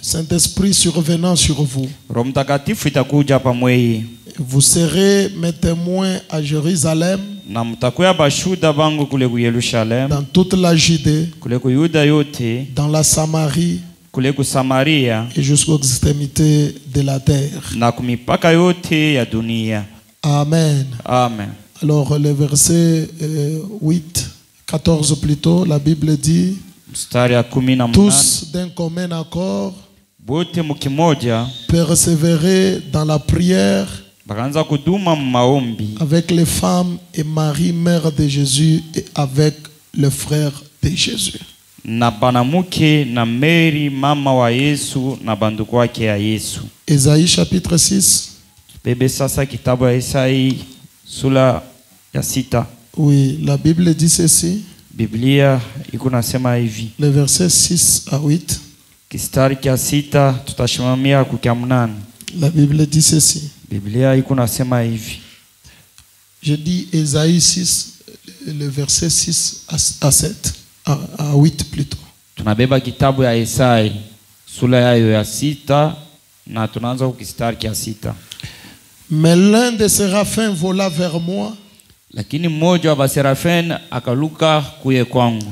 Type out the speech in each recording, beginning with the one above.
Saint-Esprit survenant sur vous. Roho Mtakatifu itakuja hapa mwei. Vous serez mes témoins à Jérusalem, Na mtakuwa bashuda bangu kule ku Yerusalem, dans toute la Judée, kule ku Yuda yote, dans la Samarie kule ku Samaria, et jusqu'aux extrémités de la terre. na kumipaka yote ya dunia. Amen. Amen. Alors le verset 8, 14 plutôt, la Bible dit: Mstari ya 18. tous d'un commun accord Bote mukimoja persévérer dans la prière bakaanza kuduma maombi avec les femmes et Marie, mère de Jésus, et avec le frère de Jésus. na banamuke na Mary mama wa Yesu na banduku wake ya Yesu. Ésaïe chapitre 6. Bebe sasa kitabu ya Isai sura ya 6. Oui, la Bible dit ceci. Biblia iko nasema hivi. Le verset 6 à 8. Kistari kia 6 tutashimamia kukia 8. La Bible dit ceci. Biblia iko nasema hivi. Je dis Ésaïe 6, le verset 6 à 7, à 8 plutôt. Tunabeba kitabu ya Isai sura yayo ya 6 na tunaanza kukistari kia 6. Mais l'un des séraphins vola vers moi, Lakini mmoja wa baserafen akaluka kuye kwangu,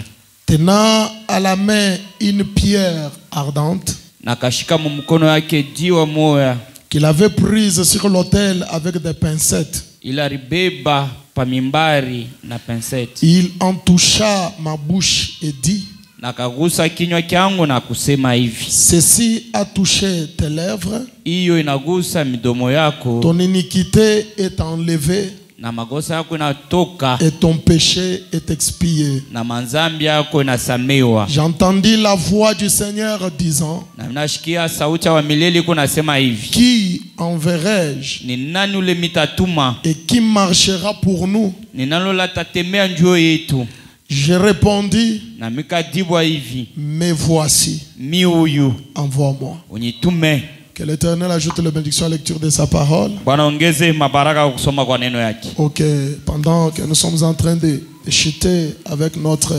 tenant à la main une pierre ardente na kashika mkono yake jiwa moya qu'il avait prise sur l'autel avec des pincettes. ila ribeba pa mimbari na penseti. Il en toucha ma bouche et dit: Na kagusa kinywa kyangu na kusema hivi, ceci a touché tes lèvres, hiyo inagusa midomo yako, ton iniquité est enlevée na makosa yako inatoka, et ton péché est expié. na manzambi yako inasamewa. J'entendis la voix du Seigneur disant: Na mnashikia sauti wa milele iko nasema hivi, qui enverrai-je ni nani ule mitatuma? et qui marchera pour nous? Ni nani ule tatemea njoo yetu? Je répondis: Na mikadibwa hivi, mais voici, mi huyu, envoie-moi. unitume. Que l'Éternel ajoute la bénédiction à la lecture de sa parole. Bwana ongeze mabaraka kusoma kwa neno yake. Ok, pendant que nous sommes en train de chuter avec notre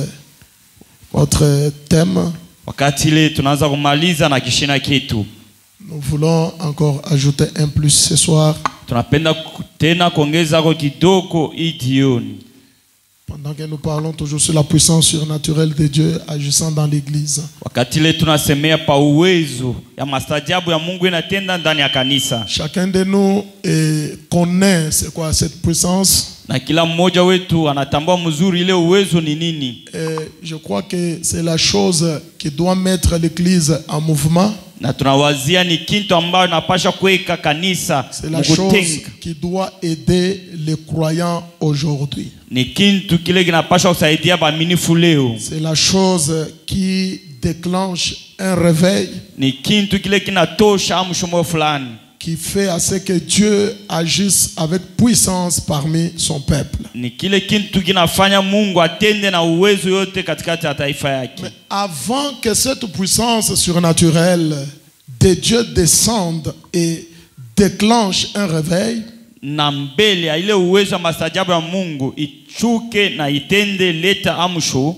thème, Wakati ile tunaanza kumaliza na kishina kitu, nous voulons encore ajouter un plus ce soir. tunapenda tena kuongeza kwa kidogo hii jioni. Pendant que nous parlons toujours sur la puissance surnaturelle de Dieu agissant dans l'église. Wakati ile tunasemea pa uwezo ya mastajabu ya Mungu inatenda ndani ya kanisa. Chacun de nous connaît c'est quoi cette puissance. Na kila mmoja wetu anatambua mzuri ile uwezo ni nini. Je crois que c'est la chose qui doit mettre l'église en mouvement. Na tunawazia ni kitu ambacho napasha kuweka kanisa. C'est la chose qui doit aider les croyants aujourd'hui. Ni kitu kile kinapasha kusaidia waaminifu leo. C'est la chose qui déclenche un réveil. Ni kitu kile kinatosha amshomo fulani. Qui fait à ce que Dieu agisse avec puissance parmi son peuple. Ni kile kitu kinafanya Mungu atende na uwezo yote katikati ya taifa yake. Mais avant que cette puissance surnaturelle de Dieu descende et déclenche un réveil, na mbele ya ile uwezo wa mastajabu ya Mungu ichuke na itende leta amsho,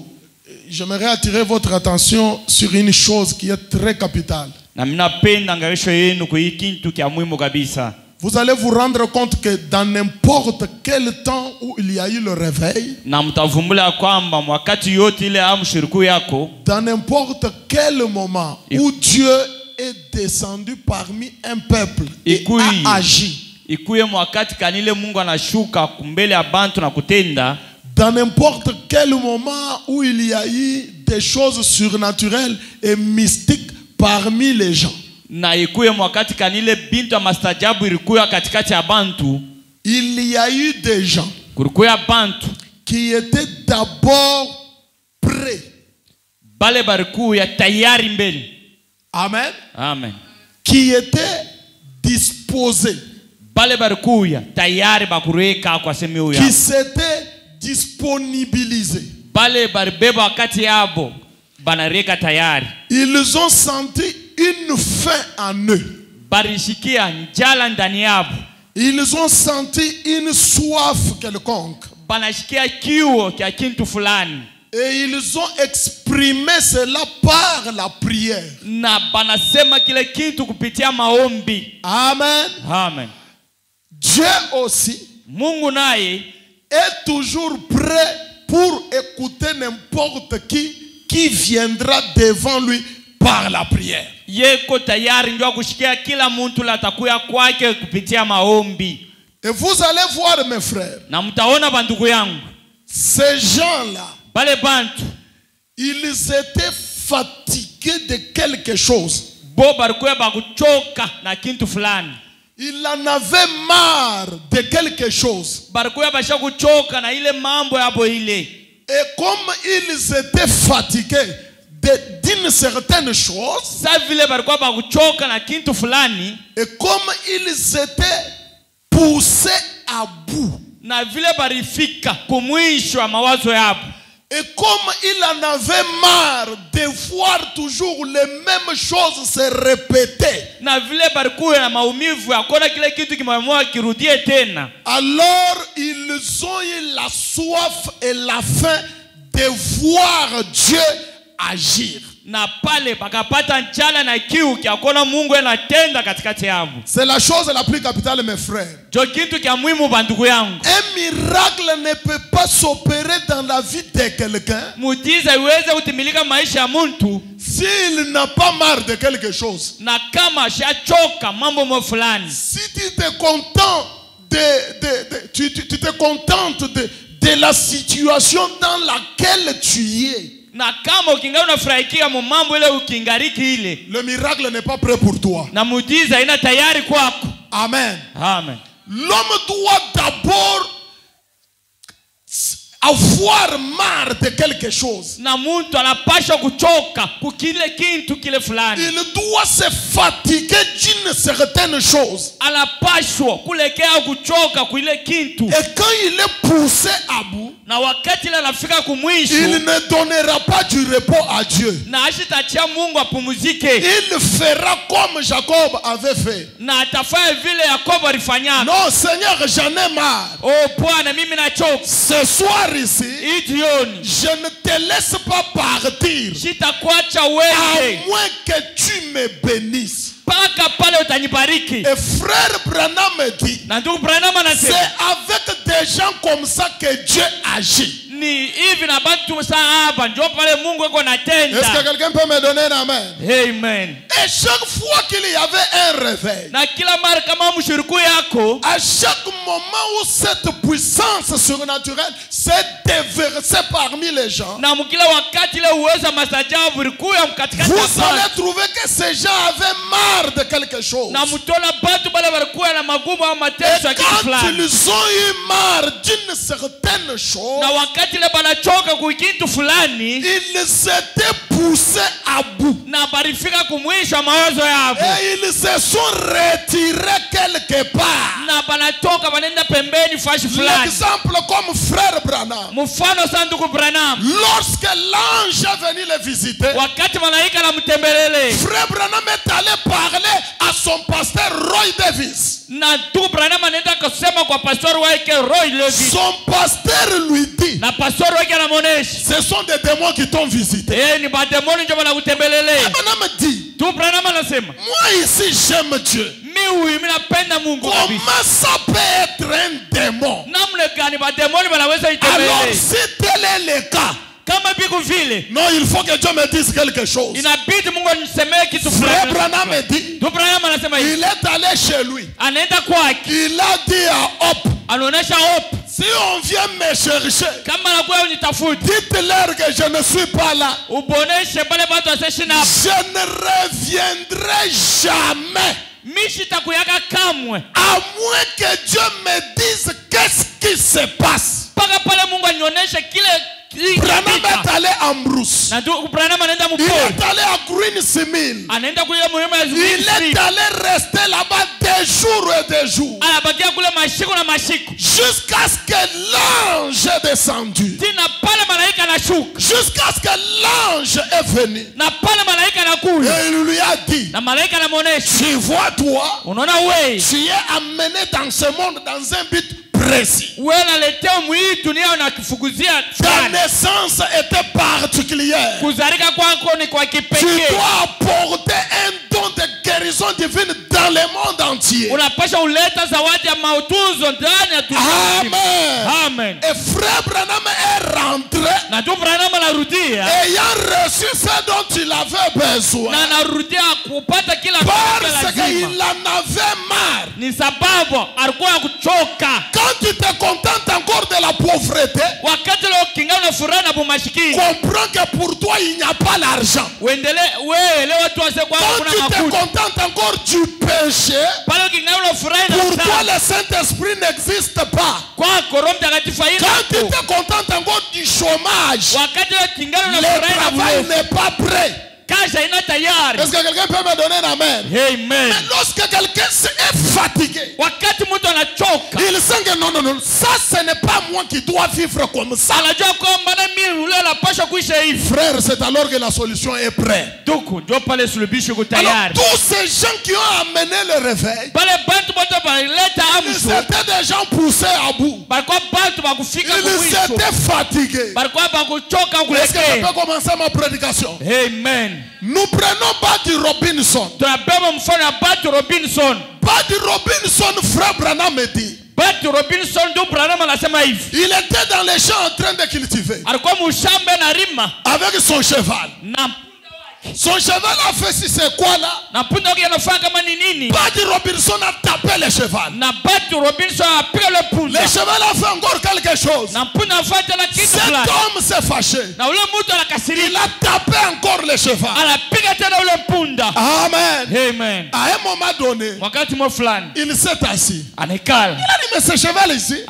j'aimerais attirer votre attention sur une chose qui est très capitale. na minapenda ngarisho yenu kwa hii kitu kia muhimu kabisa. Vous allez vous rendre compte que dans n'importe quel temps où il y a eu le réveil, na mtavumbula kwamba wakati yote ile amshiriku yako, dans n'importe quel moment où Dieu est descendu parmi un peuple et a agi, ikuye wakati kanile Mungu anashuka kumbele ya bantu na kutenda, dans n'importe quel moment où il y a eu des choses surnaturelles et mystiques parmi les gens, na ikuye wakati kanile bintu ya mastajabu ilikuya katikati ya bantu, il y a eu des gens kulikuya bantu qui étaient d'abord prêts. bale barikuya tayari mbele. Amen. Amen. Qui étaient disposés. Bale barikuya tayari bakureka kwa semi uya. Qui s'étaient disponibilisés. Bale barbeba wakati yabo banareka tayari. Ils ont senti une faim en eux. Barishikia njala ndani yabo. Ils ont senti une soif quelconque. Banashikia kiu kia kintu fulani. Et ils ont exprimé cela par la prière. na banasema kile kitu kupitia maombi. Amen. Amen. Dieu aussi Mungu naye est toujours prêt pour écouter n'importe qui viendra devant lui par la prière. yeko tayari ndio kushikia kila mtu latakuya kwake kupitia maombi. Et vous allez voir mes frères, Na mtaona bandugu yangu, ces gens-là, bale bantu ils étaient fatigués de quelque chose. bo barikuya bakuchoka na kintu fulani. Ils en avaient marre de quelque chose. Barikuya basha kuchoka na ile mambo yabo ile. Et comme ils étaient fatigués d'une certaine chose, Sa vile barikuwa bakuchoka na kintu fulani, et comme ils étaient poussés à bout, na vile barifika kumwisho wa mawazo yabo, et comme ils en avaient marre de voir toujours les mêmes choses se répéter, na vile barikuwa na maumivu ya kuona kile kitu kimamua kirudie tena, alors ils ont eu la soif et la faim de voir Dieu agir. na pale bakapata njala na kiu kia kuona Mungu anatenda katikati yao. C'est la chose la plus capitale, mes frères. Jo kitu kia muhimu bandugu yangu. Un miracle ne peut pas s'opérer dans la vie de quelqu'un Muujiza iweze kutimilika maisha ya mtu s'il n'a pas marre de quelque chose. na kama shachoka mambo fulani. Si tu te contentes tu te contentes de la situation dans laquelle tu es, Na kama ukingali unafurahikia mambo ile ukingariki ile, le miracle n'est pas prêt pour toi. na muujiza ina tayari kwako. Amen. Amen. L'homme doit d'abord avoir marre de quelque chose. Na mtu anapaswa kuchoka kukile kintu kile fulani. Il doit se fatiguer d'une certaine chose. Anapaswa kulekea kuchoka kuile kintu. Et quand il est poussé à bout, Na wakati ile anafika kumwisho, il ne donnera pas du repos à Dieu. na ashitachia Mungu apumuzike. Il fera comme Jacob avait fait. Na atafanya vile Yakobo alifanya. Non, Seigneur, j'en ai marre. Oh Bwana, mimi nachoka. Ce soir ici, Hii jioni je ne te laisse pas partir sitakuacha à wewe moins que tu me bénisses. mpaka pale utanibariki. Et frère Branham me dit, Na ndugu Branham c'est anasema avec des gens comme ça que Dieu agit. ni hivi na bantu saa hapa ndio pale Mungu yuko Est-ce que anatenda. quelqu'un peut me donner un amen? Amen. Et chaque fois qu'il y avait un réveil, Na kila mara kama mshiriku yako, à chaque moment où cette puissance surnaturelle s'est déversée parmi les gens, na mkila wakati ile uwezo masajabu ulikuwa mkatikati ya vous allez watu, trouver que ces gens avaient marre de quelque chose. na mtona bantu bale walikuwa na magumu au mateso ya Et kitu quand fulani. ils ont eu marre d'une certaine chose, Na wakati ile banachoka kukitu fulani, ils s'étaient poussés à bout. na barifika kumwisho mawazo yao, Et ils se sont retirés quelque part. na banatoka banenda pembeni fashi fulani. L'exemple comme frère Branham. Mfano sana ndugu Branham, Lorsque l'ange est venu le visiter, wakati malaika anamtembelele, frère Branham est allé parler à son pasteur Roy Davis. na ndugu Branham anaenda kusema kwa pastor wake Roy Levi, Son pasteur lui dit, na pastor wake anamuonesha ce sont des démons qui t'ont visité. ni bademoni ndio wanakutembelele. Branham dit, Ndugu Branham anasema moi ici j'aime Dieu. mimi napenda Mungu kabisa. Comment ça peut être un démon? Namna gani bademoni wanaweza Alors itembelele? si tel est le cas, Kama biku vile, non, il faut que Dieu me dise quelque chose. inabidi Mungu anisemee kitu Frère fulani. Branham me dit, Ndugu Branham anasema hivi, il est allé chez lui. anaenda kwake, Il a dit à Hop, anaonesha hope, si on vient me chercher, kama nakuwa unitafuti, dites-leur que je ne suis pas là. uboneshe pale watu wasishina hapo. Je ne reviendrai jamais. Mishi takuyaka kamwe, À moins que Dieu me dise qu'est-ce qui se passe. mpaka pale Mungu anioneshe kile Branham est allé à Mbrousse. na ndugu Branham anaenda Il mpori, est allé à Green Simil. anaenda kule muhimu ya Il Zubiri, est allé rester là-bas des jours et des jours. anabakia kule mashiku na mashiku, Jusqu'à ce que l'ange est descendu. tina pale malaika anashuka, Jusqu'à ce que l'ange est venu. na pale malaika anakuja, Et il lui a dit, na malaika anamuonesha, tu vois toi, unaona wewe tu es amené dans ce monde dans un but précis. Ta naissance était particulière. Tu dois apporter un don de guérison divine dans le monde entier. Amen. Et frère Branham est rentré ayant reçu ce dont il avait besoin. Parce qu'il en avait marre. Quand tu te contentes encore de la pauvreté, comprends que pour toi il n'y a pas l'argent. Quand tu te contentes encore du péché, pour toi le Saint-Esprit n'existe pas. Quand tu te contentes encore du chômage, le travail n'est pas prêt. Est-ce que quelqu'un peut me donner un amen? Mais lorsque quelqu'un est fatigué, il sent que non, ça ce n'est pas moi qui dois vivre comme ça. Frère, c'est alors que la solution est prête. Alors tous ces gens qui ont amené le réveil, ils étaient des gens poussés à bout. Ils étaient fatigués. Est-ce que je peux commencer ma prédication? Amen. Nous prenons Buddy Robinson. Buddy Robinson, frère Branham me dit. Il était dans les champs en train de cultiver avec son cheval. Son cheval a fait si c'est quoi là? Buddy Robinson a tapé le cheval. Le cheval a fait encore quelque chose. Cet homme s'est fâché. Il a tapé encore le cheval. Amen. À un moment donné, il s'est assis. Il a dit, mais ce cheval ici,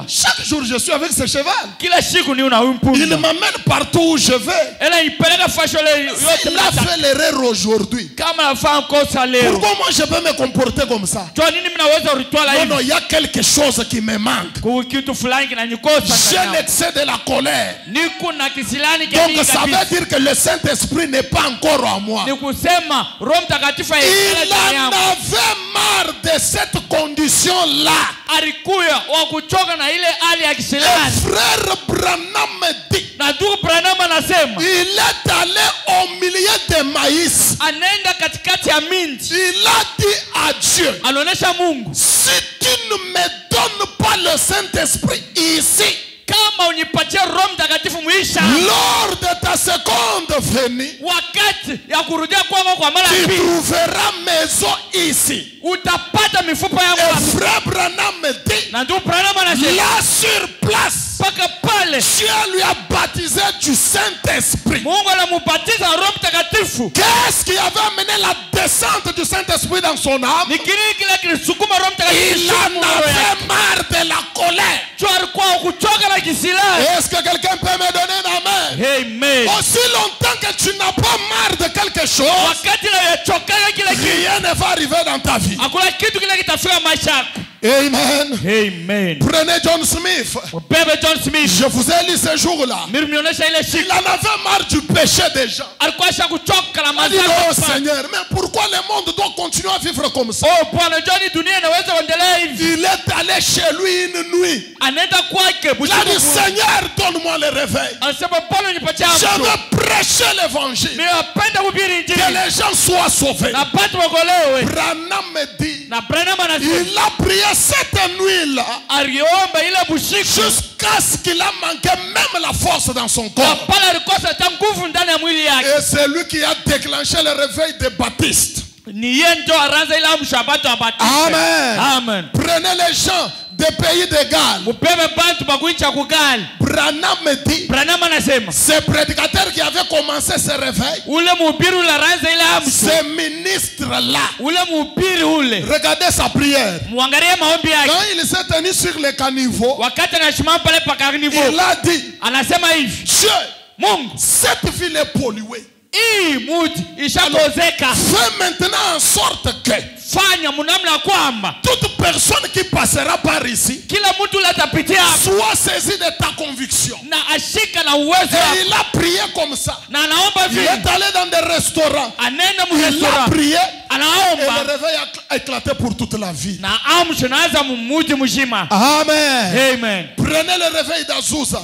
chaque jour je suis avec ce cheval. Il m'amène partout où je vais. Il a fait l'erreur aujourd'hui. Pourquoi moi je peux me comporter comme ça? Non, il y a quelque chose qui me manque. J'ai l'excès de la colère. Donc ça veut dire que le Saint-Esprit n'est pas encore en moi. Il en avait marre de cette condition-là. Et frère Branham me dit, il est allé au milieu de maïs. Il a dit à Dieu, si tu ne me donnes pas le Saint-Esprit ici, lors de ta seconde venue, tu trouveras maison ici. Et frère Branham me dit, là sur place, Dieu lui a baptisé du Saint-Esprit. Qu'est-ce qui avait amené la descente du Saint-Esprit dans son âme? Il en avait marre de la colère. Est-ce que quelqu'un peut me donner un amen? Aussi longtemps que tu n'as pas marre de quelque chose, rien ne va arriver dans ta vie. Amen. Prenez John Smith. Je vous ai lu ce jour-là. Il en avait marre du péché des gens. Il dit, oh Seigneur, mais pourquoi le monde doit continuer à vivre comme ça? Il est allé chez lui une nuit. Il a dit, Seigneur, donne-moi le réveil. Je veux prêcher l'évangile. Que les gens soient sauvés. Branham me dit, il a prié cette nuit-là jusqu'à ce qu'il a manqué même la force dans son corps. Et c'est lui qui a déclenché le réveil de Baptiste. Amen. Prenez les gens des pays de Galles. Branham me dit, ce prédicateur qui avait commencé ce réveil, ce ministre-là, regardez sa prière. Quand il s'est tenu sur le caniveau, il a dit, Dieu, cette ville est polluée. Fais maintenant en sorte que toute personne qui passera par ici soit saisie de ta conviction. Et il a prié comme ça. Il est allé dans des restaurants. Il a prié. Et le réveil a éclaté pour toute la vie. Amen. Amen. Prenez le réveil d'Azusa.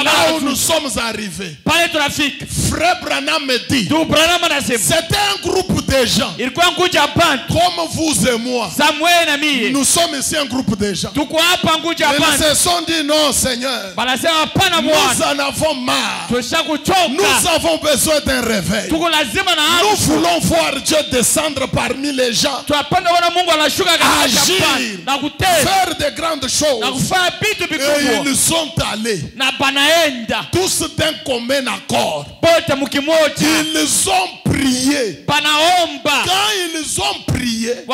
Là où nous sommes arrivés. Frère Branham me dit, c'était un groupe de gens. Comme vous et moi. Nous sommes ici un groupe de gens. Ils se sont dit non, Seigneur. Nous en avons marre. Nous avons besoin d'un réveil. Nous voulons voir Dieu descendre parmi les gens. Agir. Faire de grandes choses. Et ils sont allés. Tous d'un commun accord. Ils ont prié. Quand ils ont prié,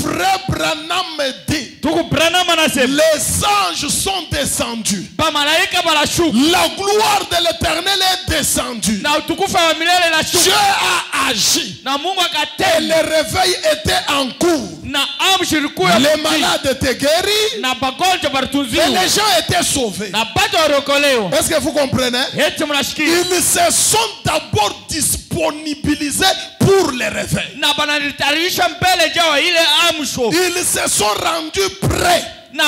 Frère Branham me dit, les anges sont descendus. La gloire de l'Éternel est descendue. Dieu a agi. Et le réveil était en cours. Les malades étaient guéris. Et les gens étaient sauvés. Est-ce que vous comprenez? Ils se sont d'abord disponibilisés pour le réveil. Ils se sont rendus prêts. Ils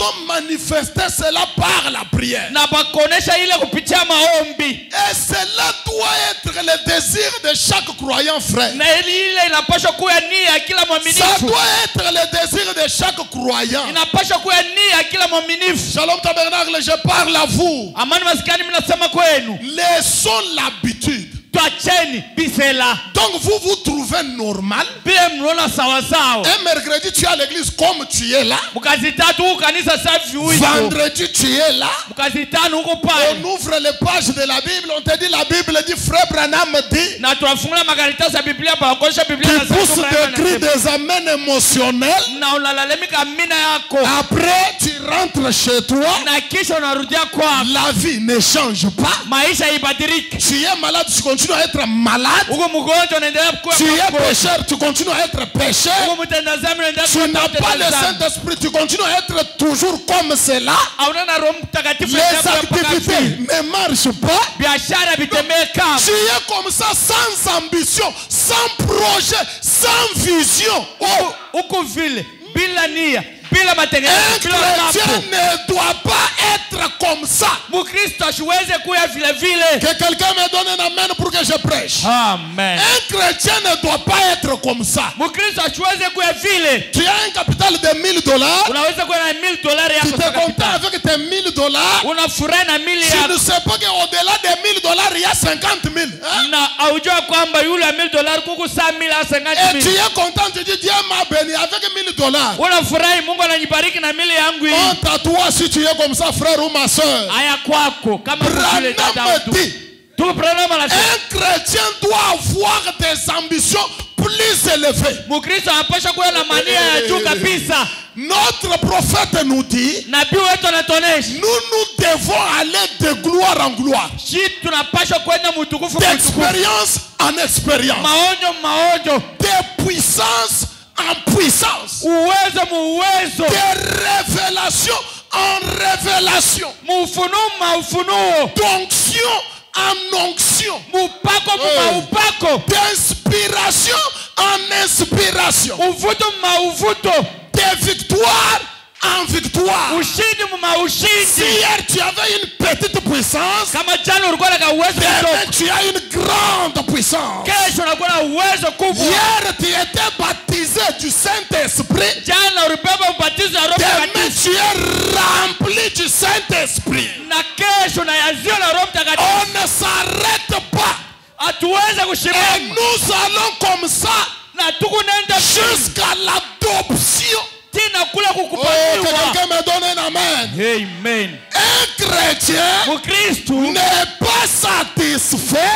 ont manifesté cela par la prière. Et cela doit être le désir de chaque croyant, frère. Ça doit être le désir de chaque croyant. Shalom Tabernacle, je parle à vous. Laissons l'habitude. Donc vous trouvez normal. Un mercredi tu es à l'église comme tu es là. Vendredi tu es là. On ouvre les pages de la Bible. On te dit la Bible dit Frère Branham dit. Tu pousses des cris, des amens émotionnels. Après tu rentres chez toi. La vie ne change pas. Tu es malade, tu continues à être malade. Tu es pécheur, tu continues à être pécheur. Tu n'as pas le Saint-Esprit, tu continues à être toujours comme cela. Les activités ne marchent pas. Tu es comme ça, sans ambition, sans projet, sans vision. Un chrétien ne doit pas être comme ça. Que quelqu'un me donne un amen pour que je prêche. Amen. Un chrétien ne doit pas être comme ça. Tu as un capital de $1000. Tu te comptes avec tes $1000. Tu ne sais pas qu'au-delà des $1000, il y a 50 000. Et tu es content, tu dis Dieu m'a béni avec $1000. Honte à toi si tu es comme ça, frère ou ma soeur. Branham dit, un chrétien doit avoir des ambitions plus élevées. Notre prophète nous dit, nous devons aller de gloire en gloire, d'expérience en expérience, de puissance en puissance, de révélation en révélation, d'onction en onction, d'inspiration en inspiration, de victoire en victoire. Si hier tu avais une petite puissance, demain tu as une grande puissance. Hier tu étais baptisé du Saint-Esprit, demain tu es rempli du Saint-Esprit. On ne s'arrête pas. Et nous allons comme ça jusqu'à l'adoption. Oh, que quelqu'un me donne un amen. Amen. Un chrétien n'est pas satisfait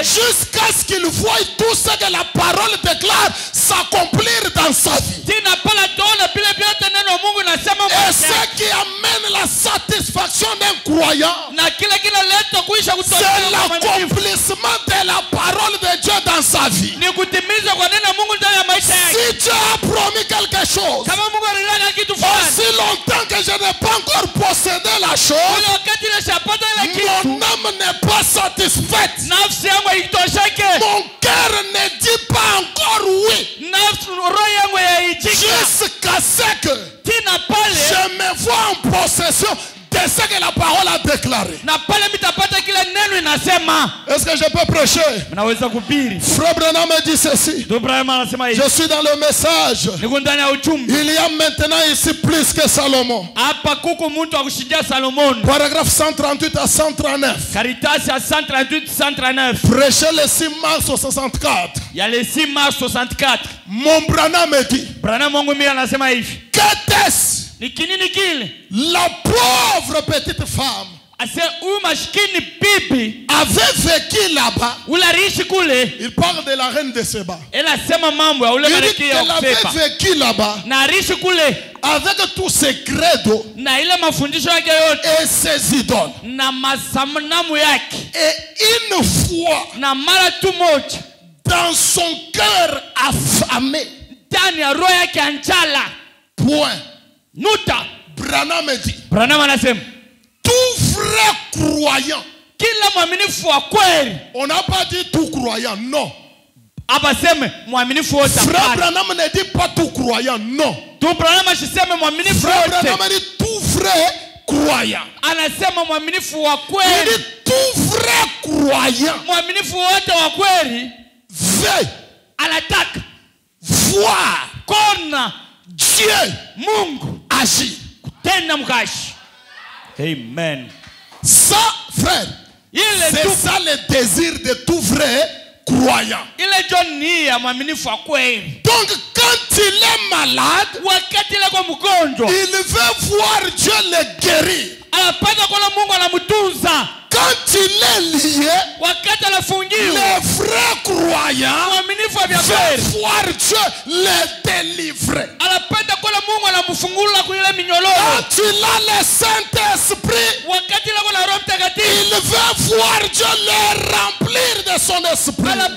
jusqu'à ce qu'il voie tout ce que la parole déclare s'accomplir dans sa vie. Et ce qui amène la satisfaction d'un croyant, c'est l'accomplissement de la parole de Dieu dans sa vie. Si Dieu a promis quelque chose, aussi longtemps que je n'ai pas encore possédé la chose, mon âme ne n'est pas satisfaite. Mon cœur ne dit pas encore oui. Jusqu'à ce que je me vois en possession de ce que la parole a déclaré. Est-ce que je peux prêcher? Frère Branham me dit ceci. Je suis dans le message. Il y a maintenant ici plus que Salomon. Paragraphe 138 à 139. Prêchez le 6 mars 64. Mon Branham me dit. Qu'est-ce? La pauvre petite femme avait vécu là-bas. Il parle de la reine de Séba. Il dit qu'elle avait vécu là-bas avec tous ses credos et ses idoles. Et une fois, dans son cœur affamé, point. Branham me dit, tout vrai croyant. On n'a pas dit tout croyant, non. Frère Branham ne dit pas tout croyant, non. Frère Branham dit tout vrai croyant. Il dit tout vrai croyant veut voir Dieu agir. Amen. Ça, frère, c'est ça le désir de tout vrai croyant. Donc quand il est malade, il veut voir Dieu le guérir. Quand il est lié, les vrais croyants veulent voir Dieu le délivrer. Quand il a le Saint-Esprit, il veut voir Dieu le remplir de son esprit. Quand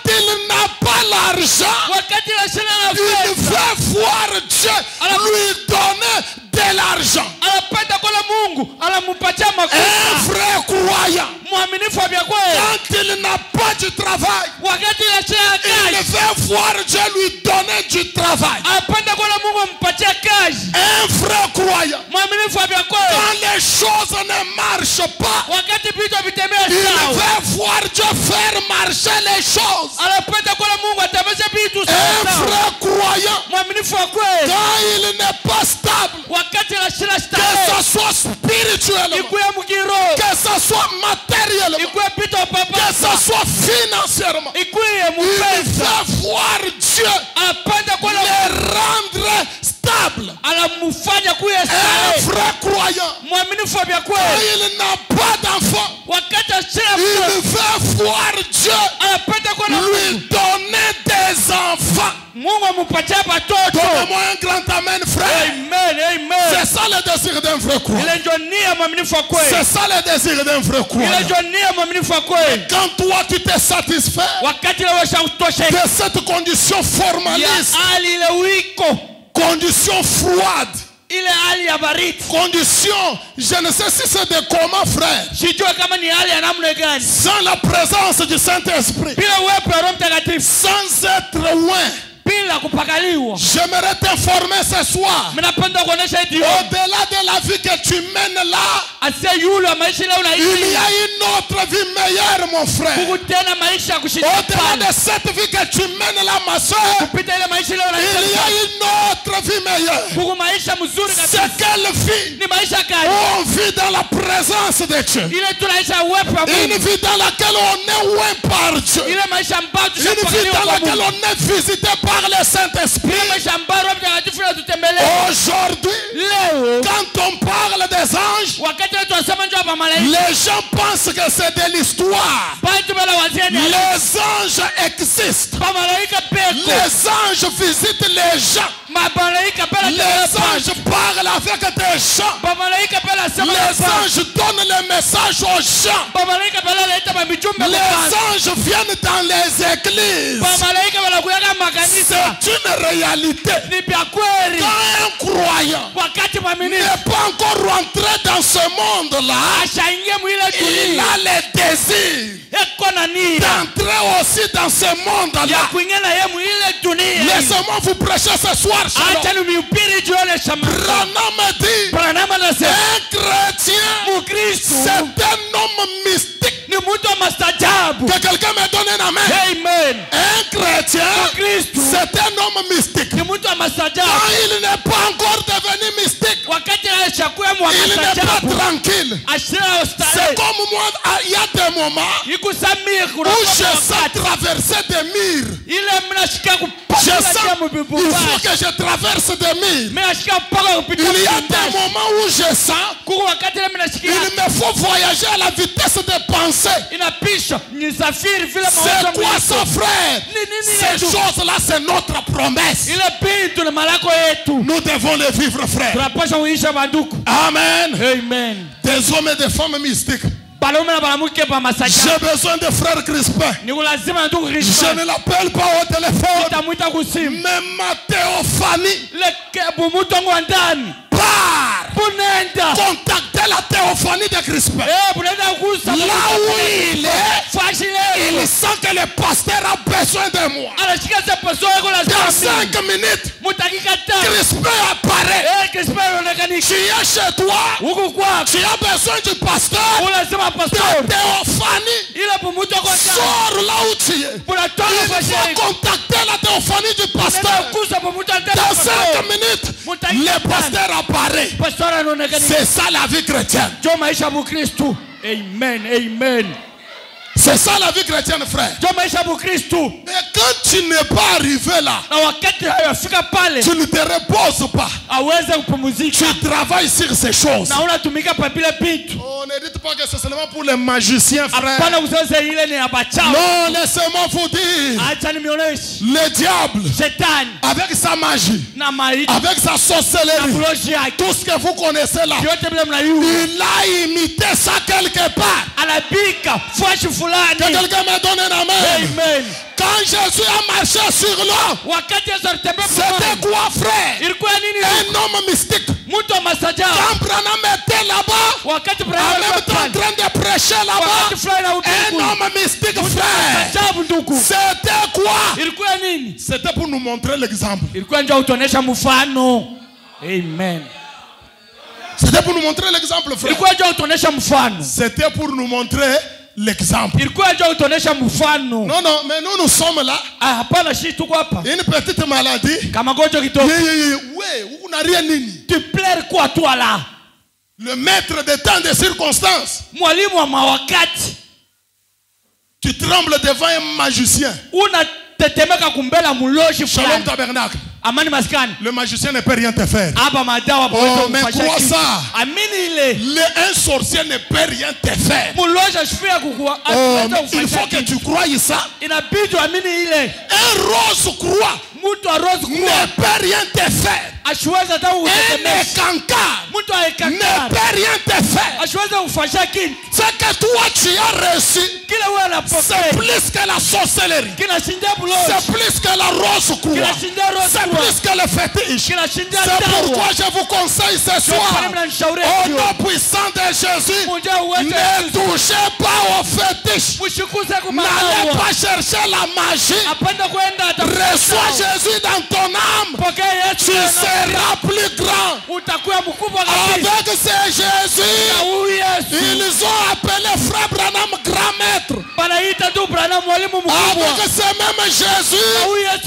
il n'a pas l'argent, il veut voir Dieu lui donner de l'argent. Un vrai croyant, quand il n'a pas du travail, il veut voir Dieu lui donner du travail. Un vrai croyant, quand les choses ne marchent pas, il veut voir Dieu faire marcher les choses. Un vrai croyant, quand il n'est pas stable, que ce soit spirituellement, que ce soit matériellement, que ce soit financièrement, il veut voir Dieu le rendre stable. Un vrai croyant, quand il n'a pas d'enfant, il veut voir Dieu lui donner des enfants. Donnez-moi un grand amen, frère. C'est ça le désir d'un vrai croyant. C'est ça le désir d'un vrai croyant. Et quand toi tu t'es satisfait de cette condition formaliste, condition froide, condition, je ne sais si c'est de comment, frère, sans la présence du Saint-Esprit, sans être loin. J'aimerais t'informer ce soir. Au-delà de la vie que tu mènes là, il y a une autre vie meilleure, mon frère. Au-delà de cette vie que tu mènes là, ma soeur, il y a une autre vie meilleure. C'est quelle vie? On vit dans la présence de Dieu. Une vie dans laquelle on est loin par Dieu. Une vie dans laquelle on est visité par le Saint-Esprit. Aujourd'hui, quand on parle des anges, les gens pensent que c'est de l'histoire. Les anges existent. Les anges visitent les gens. Les anges parlent avec des gens. Les anges donnent les messages aux gens. Les anges viennent dans les églises. C'est une réalité. Quand un croyant n'est pas encore rentré dans ce monde-là, il a les désirs d'entrer aussi dans ce monde-là. Laissez-moi vous prêcher ce soir. Branham dit, un chrétien, c'est un homme mystique. Que quelqu'un me donne un amen. Amen. Un chrétien, c'est un homme mystique. Quand il n'est pas encore devenu mystique, il n'est pas tranquille. C'est comme moi, il y a des moments où je sens traverser des murs. Il faut que je traverse des murs. Il y a des moments où je sens il me faut voyager à la vitesse des pensées. C'est quoi ça, frère? Ces choses-là, c'est notre promesse. Nous devons les vivre, frère. Amen. Amen. Des hommes et des femmes mystiques. J'ai besoin de frère Crispin. Je ne l'appelle pas au téléphone. Mais ma théophanie part contacter la théophanie de Crispin. Là où il est, il sent que le pasteur a besoin de moi. Dans 5 minutes, Crispin apparaît. Tu es chez toi, tu as besoin du pasteur. Ta théophanie sort là où tu es. Il faut contacter la théophanie du pasteur. Dans 5 minutes, le pasteur apparaît. C'est ça la vie chrétienne. Amen. Amen. C'est ça la vie chrétienne, frère. Mais quand tu n'es pas arrivé là, tu ne te reposes pas. Tu travailles sur ces choses. On ne dit pas que c'est seulement pour les magiciens, frère. Non, laissez-moi vous dire. Le diable, avec sa magie, avec sa sorcellerie, tout ce que vous connaissez là, il a imité ça quelque part. Que quelqu'un me donne un amen. Amen. Quand Jésus a marché sur l'eau, c'était quoi, frère? Un homme mystique. Quand Branham était là-bas, en même temps en train de prêcher là-bas, un homme mystique, frère. C'était quoi? C'était pour nous montrer l'exemple. Amen. C'était pour nous montrer l'exemple, frère. C'était pour nous montrer l'exemple. Non, non, mais nous sommes là. Une petite maladie. Tu pleures quoi, toi là? Le maître des temps des circonstances. Tu trembles devant un magicien. Shalom Tabernacle. Le magicien ne peut rien te faire. Oh, mais crois ça. Un sorcier ne peut rien te faire. Oh, il faut que tu crois ça. Un rose croix ne peut rien te faire. Un cancard ne peut rien te faire. Ce que toi tu as reçu, c'est plus que la sorcellerie. C'est plus que la rose croix. C'est plus que le fétiche. C'est pourquoi je vous conseille ce soir, au nom puissant de Jésus, ne touchez pas au fétiche. N'allez pas chercher la magie. Reçois Jésus dans ton âme. Tu seras plus grand. Avec ce Jésus, ils ont appelé frère Branham grand maître. Avec ce même Jésus,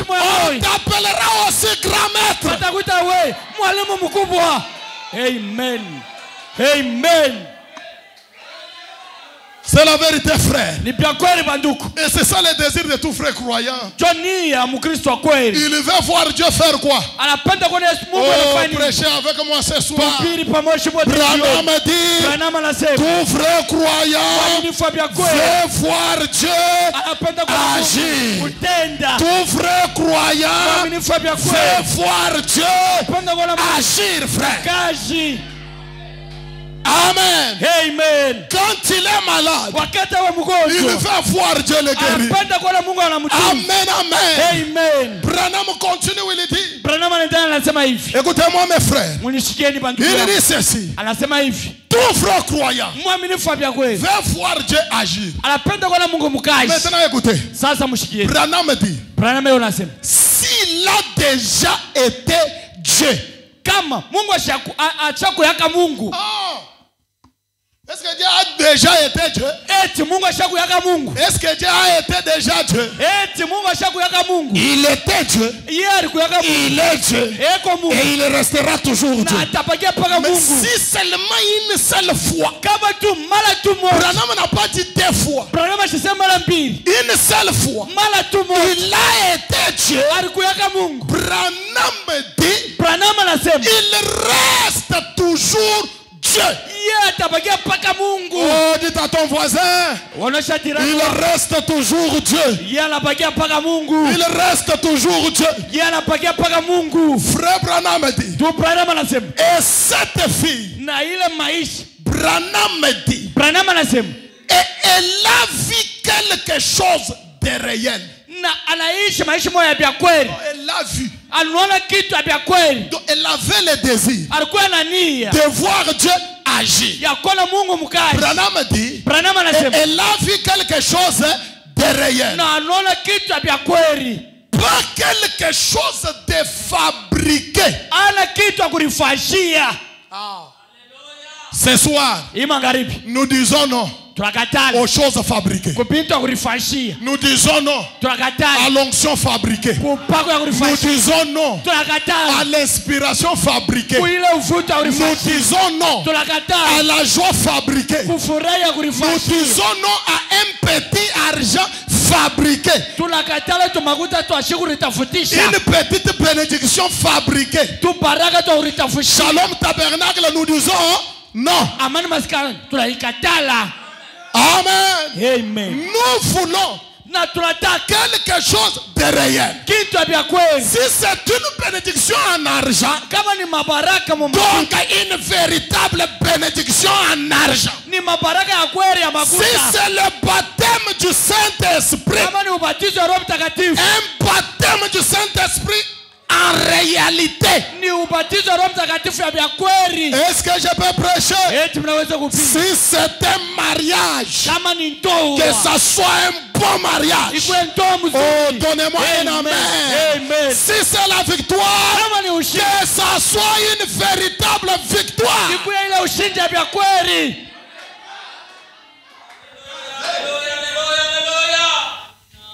on t'appellera aussi grand maître. Amen. Amen. C'est la vérité, frère. Et c'est ça le désir de tout frère croyant. Il veut voir Dieu faire quoi? Prêchez avec moi ce soir. Branham dit, tout frère croyant veut voir Dieu agir. Tout frère croyant veut voir Dieu agir, frère. Amen. Amen. Quand il est malade, il va voir Dieu le guérir. Amen, amen. Amen. Branham continue, il dit. Écoutez-moi mes frères. Il dit ceci. Tout frère croyant veut voir Dieu agir. Maintenant écoutez. Branham dit. S'il a déjà été Dieu. Kama Mungu ashakuyaka Mungu. Est-ce que Dieu a déjà été Dieu? Mungu ashakuyaka Mungu. Est-ce que Dieu a été déjà Dieu? Mungu ashakuyaka Mungu. Il était Dieu. Il est Dieu. Et il restera toujours Dieu. Mais si seulement une seule fois. Branham n'a pas dit deux fois. Une seule fois. Il a été Dieu. Branham dit. Il reste toujours Dieu. Oh, dis à ton voisin. Il reste toujours Dieu. Il reste toujours Dieu. Frère Branham dit. Et cette fille, Branham dit. Et elle a vu quelque chose de réel. Elle l'a vu. Donc elle avait le désir de voir Dieu agir. Branham dit, elle a vu quelque chose de réel. Pas quelque chose de fabriqué. Ce soir, nous disons non aux choses fabriquées. Nous disons non à l'onction fabriquée. Nous disons non à l'inspiration fabriquée. Nous disons non à la joie fabriquée. Nous disons non à un petit argent fabriqué. Une petite bénédiction fabriquée. Shalom Tabernacle, nous disons non. Amen. Amen. Nous voulons quelque chose de réel. Si c'est une bénédiction en argent, donc une véritable bénédiction en argent. Si c'est le baptême du Saint-Esprit, un baptême du Saint-Esprit en réalité. Est-ce que je peux prêcher? Si c'est un mariage, que ça soit un bon mariage. Oh, donnez-moi un amen. Si c'est la victoire, que ça soit une véritable victoire.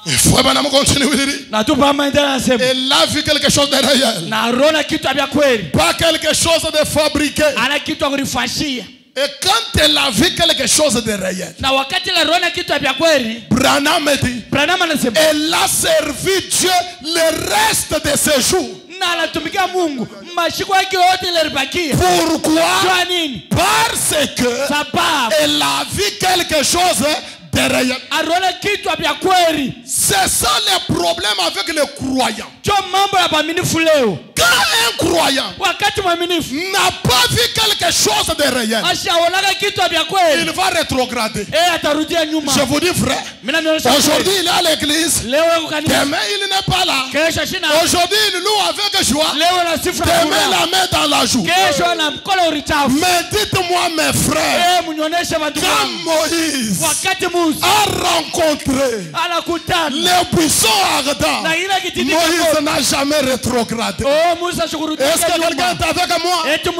Il faut continuer. Elle a vu quelque chose de réel. Pas quelque chose de fabriqué. Et quand elle a vu quelque chose de réel, Branham dit, elle a servi Dieu le reste de ses jours. Pourquoi? Parce que elle a vu quelque chose de réel. C'est ça le problème avec les croyants. Quand un croyant n'a pas vu quelque chose de réel, il va rétrograder. Je vous dis frère, aujourd'hui il est à l'église, demain il n'est pas là. Aujourd'hui il loue avec joie, demain la main dans la joue. Mais dites-moi mes frères, quand Moïse a rencontré les buissons ardents, Moïse n'a jamais rétrogradé. Est-ce que quelqu'un est avec moi? Quand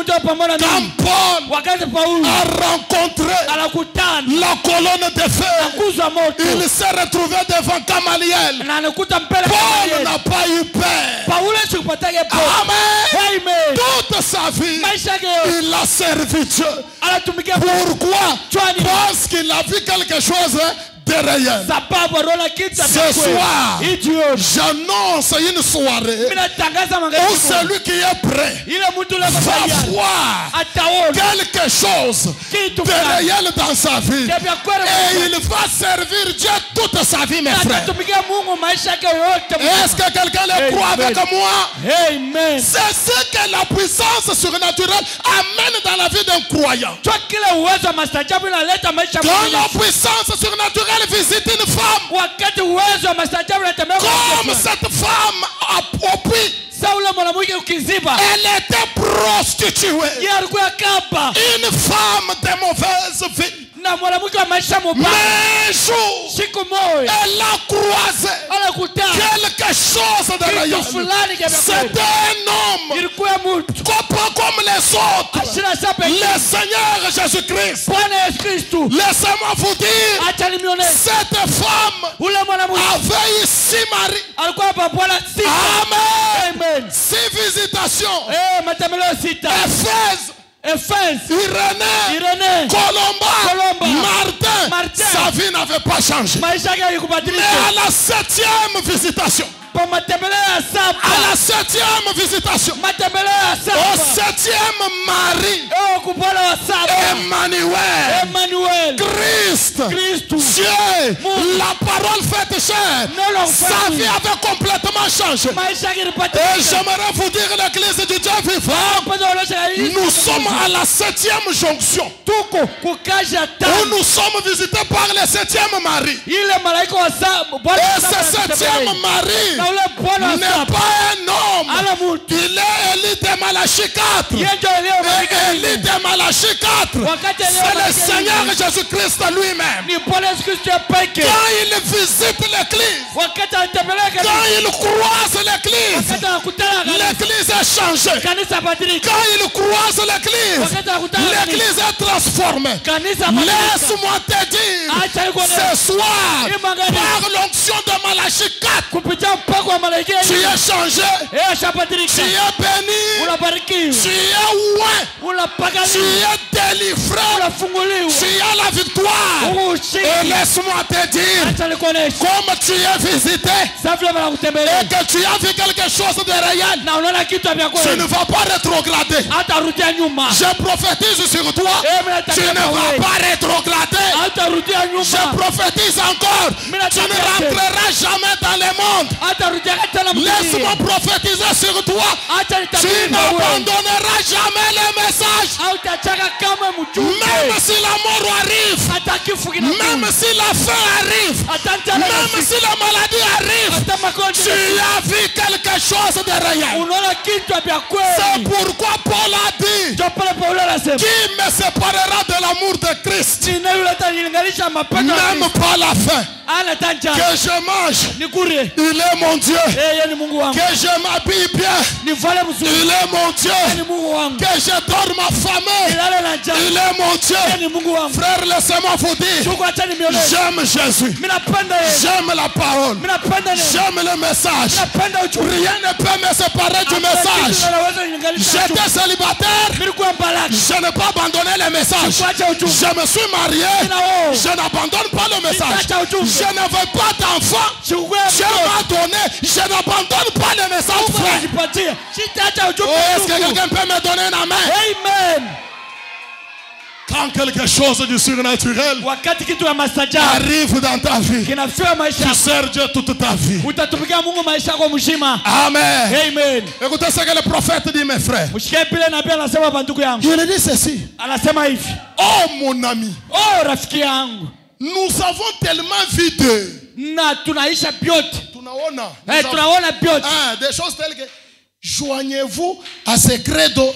Paul a rencontré la colonne de feu, il s'est retrouvé devant Gamaliel. Paul n'a pas eu peur. Amen. Toute toute sa vie, il a servi Dieu. Pourquoi? Parce qu'il a vu quelque chose derrière. Ce soir, j'annonce une soirée où celui qui est prêt va voir quelque chose derrière dans sa vie. Et il va servir Dieu toute sa vie, mes frères. Est-ce que quelqu'un le croit avec moi? Amen. C'est ce que la puissance surnaturelle amène dans la vie d'un croyant. Quand la puissance surnaturelle visite une femme, comme cette femme a opris, elle était prostituée, une femme de mauvaise vie. Mais un jour, elle a croisé quelque chose derrière. C'était un homme comme les autres, le Seigneur Jésus-Christ. Laissez-moi vous dire, cette femme avait ici Marie. Amen. 6 visitations. Éphèse, Irénée, Colomba, Martin. Sa vie n'avait pas changé. Mais à la 7e visitation, à la 7e visitation, au 7e mari, Emmanuel, Christ, Dieu, la parole faite chair, sa vie avait complètement changé. Et j'aimerais vous dire, l'église du Dieu vivant, nous sommes à la 7e jonction, où nous sommes visités par le 7e mari. Et ce 7e mari n'est pas un homme. Il est Élie de Malachie 4. Et Élie de Malachie 4, c'est le Seigneur Jésus-Christ lui-même. Quand il visite l'église, quand il croise l'église, l'église est changée. Quand il croise l'église est transformée. Laisse-moi te dire, ce soir, par l'onction de Malachie 4, tu es changé, tu es béni, tu es oint, tu es délivré, tu as la victoire. Et laisse-moi te dire, comme tu es visité et que tu as vu quelque chose de réel, tu ne vas pas rétrograder. Je prophétise sur toi, tu ne vas pas rétrograder. Je prophétise encore, tu ne rentreras jamais dans le monde. Laisse-moi prophétiser sur toi, tu n'abandonneras jamais le message. Même si la mort arrive, même si la faim arrive, même si la maladie arrive, tu as vu quelque chose de réel. C'est pourquoi Paul a dit, qui me séparera de l'amour de Christ? Même pas la faim. Que je mange, il est mon Dieu. Que je m'habille bien, il est mon Dieu. Que je dorme affamé, il est mon Dieu. Frère, laissez-moi vous dire, j'aime Jésus, j'aime la parole, j'aime le message. Rien ne peut me séparer du message. J'étais célibataire, je n'ai pas abandonné le message. Je me suis marié, je n'abandonne pas le message. Je ne veux pas d'enfant, Dieu m'a donné, je n'abandonne pas le message, frère. Est-ce que quelqu'un peut me donner un amen? Amen. Quand quelque chose du surnaturel arrive dans ta vie, tu sers Dieu toute ta vie. Amen. Amen. Écoutez ce que le prophète dit, mes frères. Il dit ceci. Oh mon ami, nous avons tellement vidé. Des choses telles que joignez-vous à ce credo.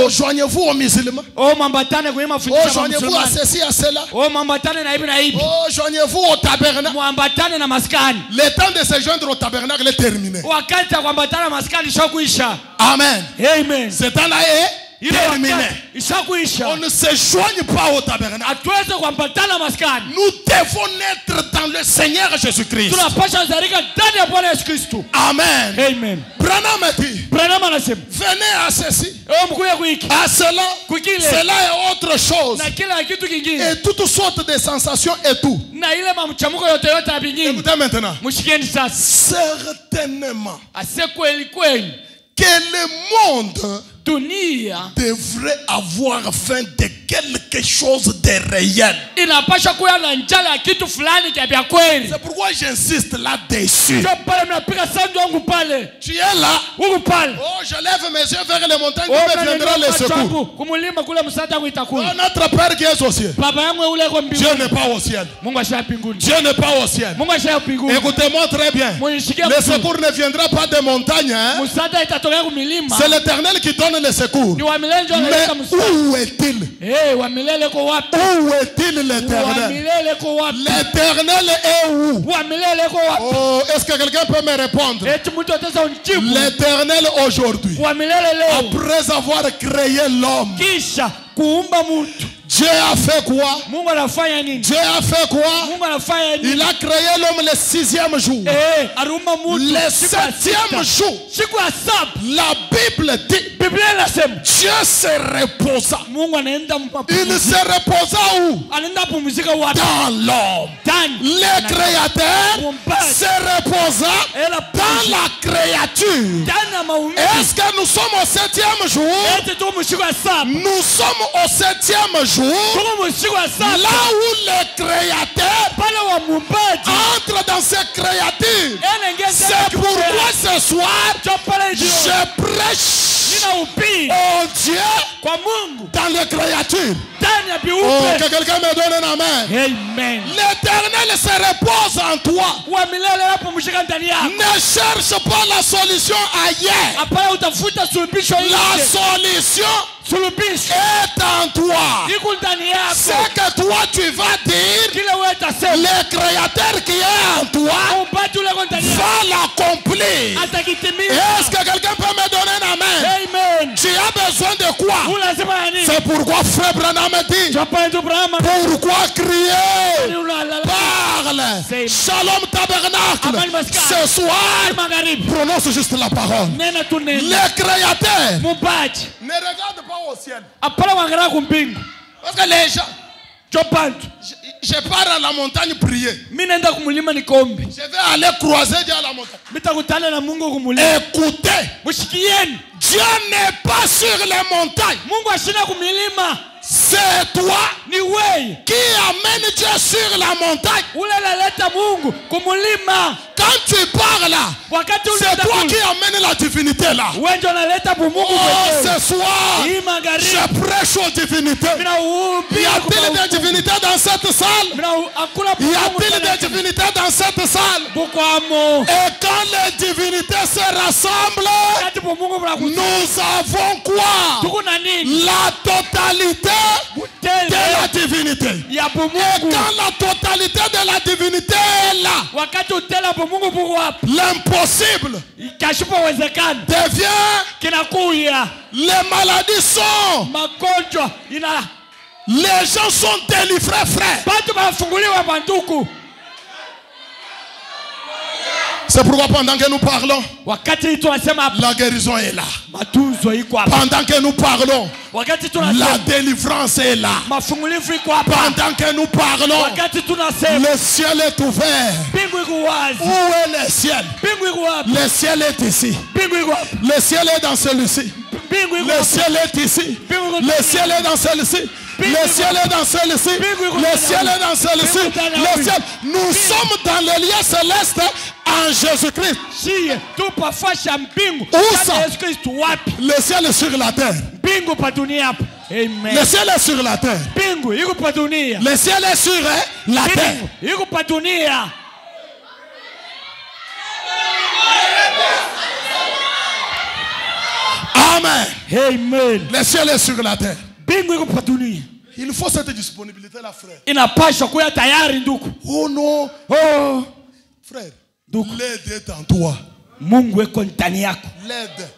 Joignez-vous aux musulmans. Joignez-vous à ceci, à cela. Joignez-vous au tabernacle. Le temps de se joindre au tabernacle est terminé. Amen. Amen. Ce temps-là terminé. On ne se joigne pas au tabernacle. Nous devons naître dans le Seigneur Jésus-Christ. Amen. Amen. Branham dit, venez à ceci, à cela, cela est autre chose. Et toutes sortes de sensations et tout. Écoutez maintenant. Certainement que le monde devrait avoir faim de quelque chose de réel. C'est pourquoi j'insiste là-dessus. Tu es là. Oh, je lève mes yeux vers les montagnes, où me viendra le secours. Oh, notre Père qui est au ciel. Dieu n'est pas au ciel. Dieu n'est pas au ciel. Écoutez-moi très bien. Le secours ne viendra pas des montagnes. Hein? C'est l'Éternel qui donne le secours. Mais où est-il? Où est-il l'Éternel? L'Éternel est où? Oh, est-ce que quelqu'un peut me répondre? L'Éternel aujourd'hui, après avoir créé l'homme, Dieu a fait quoi? Dieu a fait quoi? Il a créé l'homme le 6e jour. Le 7e jour, la Bible dit, Dieu se reposa. Il se reposa où? Dans l'homme. Le créateur se reposa dans la créature. Est-ce que nous sommes au 7e jour? Nous sommes au 7e jour. Là où le créateur entre dans ses créatures. C'est pourquoi ce soir je prêche au Dieu dans les créatures. Oh, que quelqu'un me donne un amen. L'Éternel se repose en toi. Ne cherche pas la solution ailleurs. La solution est en toi. Ce que toi tu vas dire, le créateur qui est en toi va l'accomplir. Est-ce que quelqu'un peut me donner un amen? Tu as besoin de quoi? C'est pourquoi frère Branham dit, pourquoi crier? Parle. Shalom tabernacle. Ce soir, prononce juste la parole. Le créateur ne regarde pas au ciel. Parce que les gens, je pars à la montagne prier. Je vais aller croiser Dieu à la montagne. Écoutez, Dieu n'est pas sur les montagnes. C'est toi qui amène Dieu sur la montagne. Quand tu pars là, c'est toi qui amène la divinité là. Oh, ce soir, je prêche aux divinités. Y a-t-il des divinités dans cette salle? Y a-t-il des divinités dans cette salle? Et quand les divinités se rassemblent, nous avons quoi? La totalité de la divinité. Et quand la totalité de la divinité est là, l'impossible devient. Les maladies sont. Les gens sont délivrés, frère. C'est pourquoi pendant que nous parlons, la guérison est là. Pendant que nous parlons, la délivrance est là. Pendant que nous parlons, le ciel est ouvert. Où est le ciel? Le ciel est ici. Le ciel est dans celui-ci. Le ciel est ici. Le ciel est dans celui-ci. Le ciel est dans celui-ci. Le ciel est dans celui-ci. Le ciel. Nous sommes dans le lieu céleste en Jésus-Christ. Où ça? Le ciel est sur la terre. Le ciel est sur la terre. Le ciel est sur la terre. Amen. Le ciel est sur la terre. Il faut cette disponibilité là, frère. Oh non. Oh. Frère, l'aide est en toi. L'aide.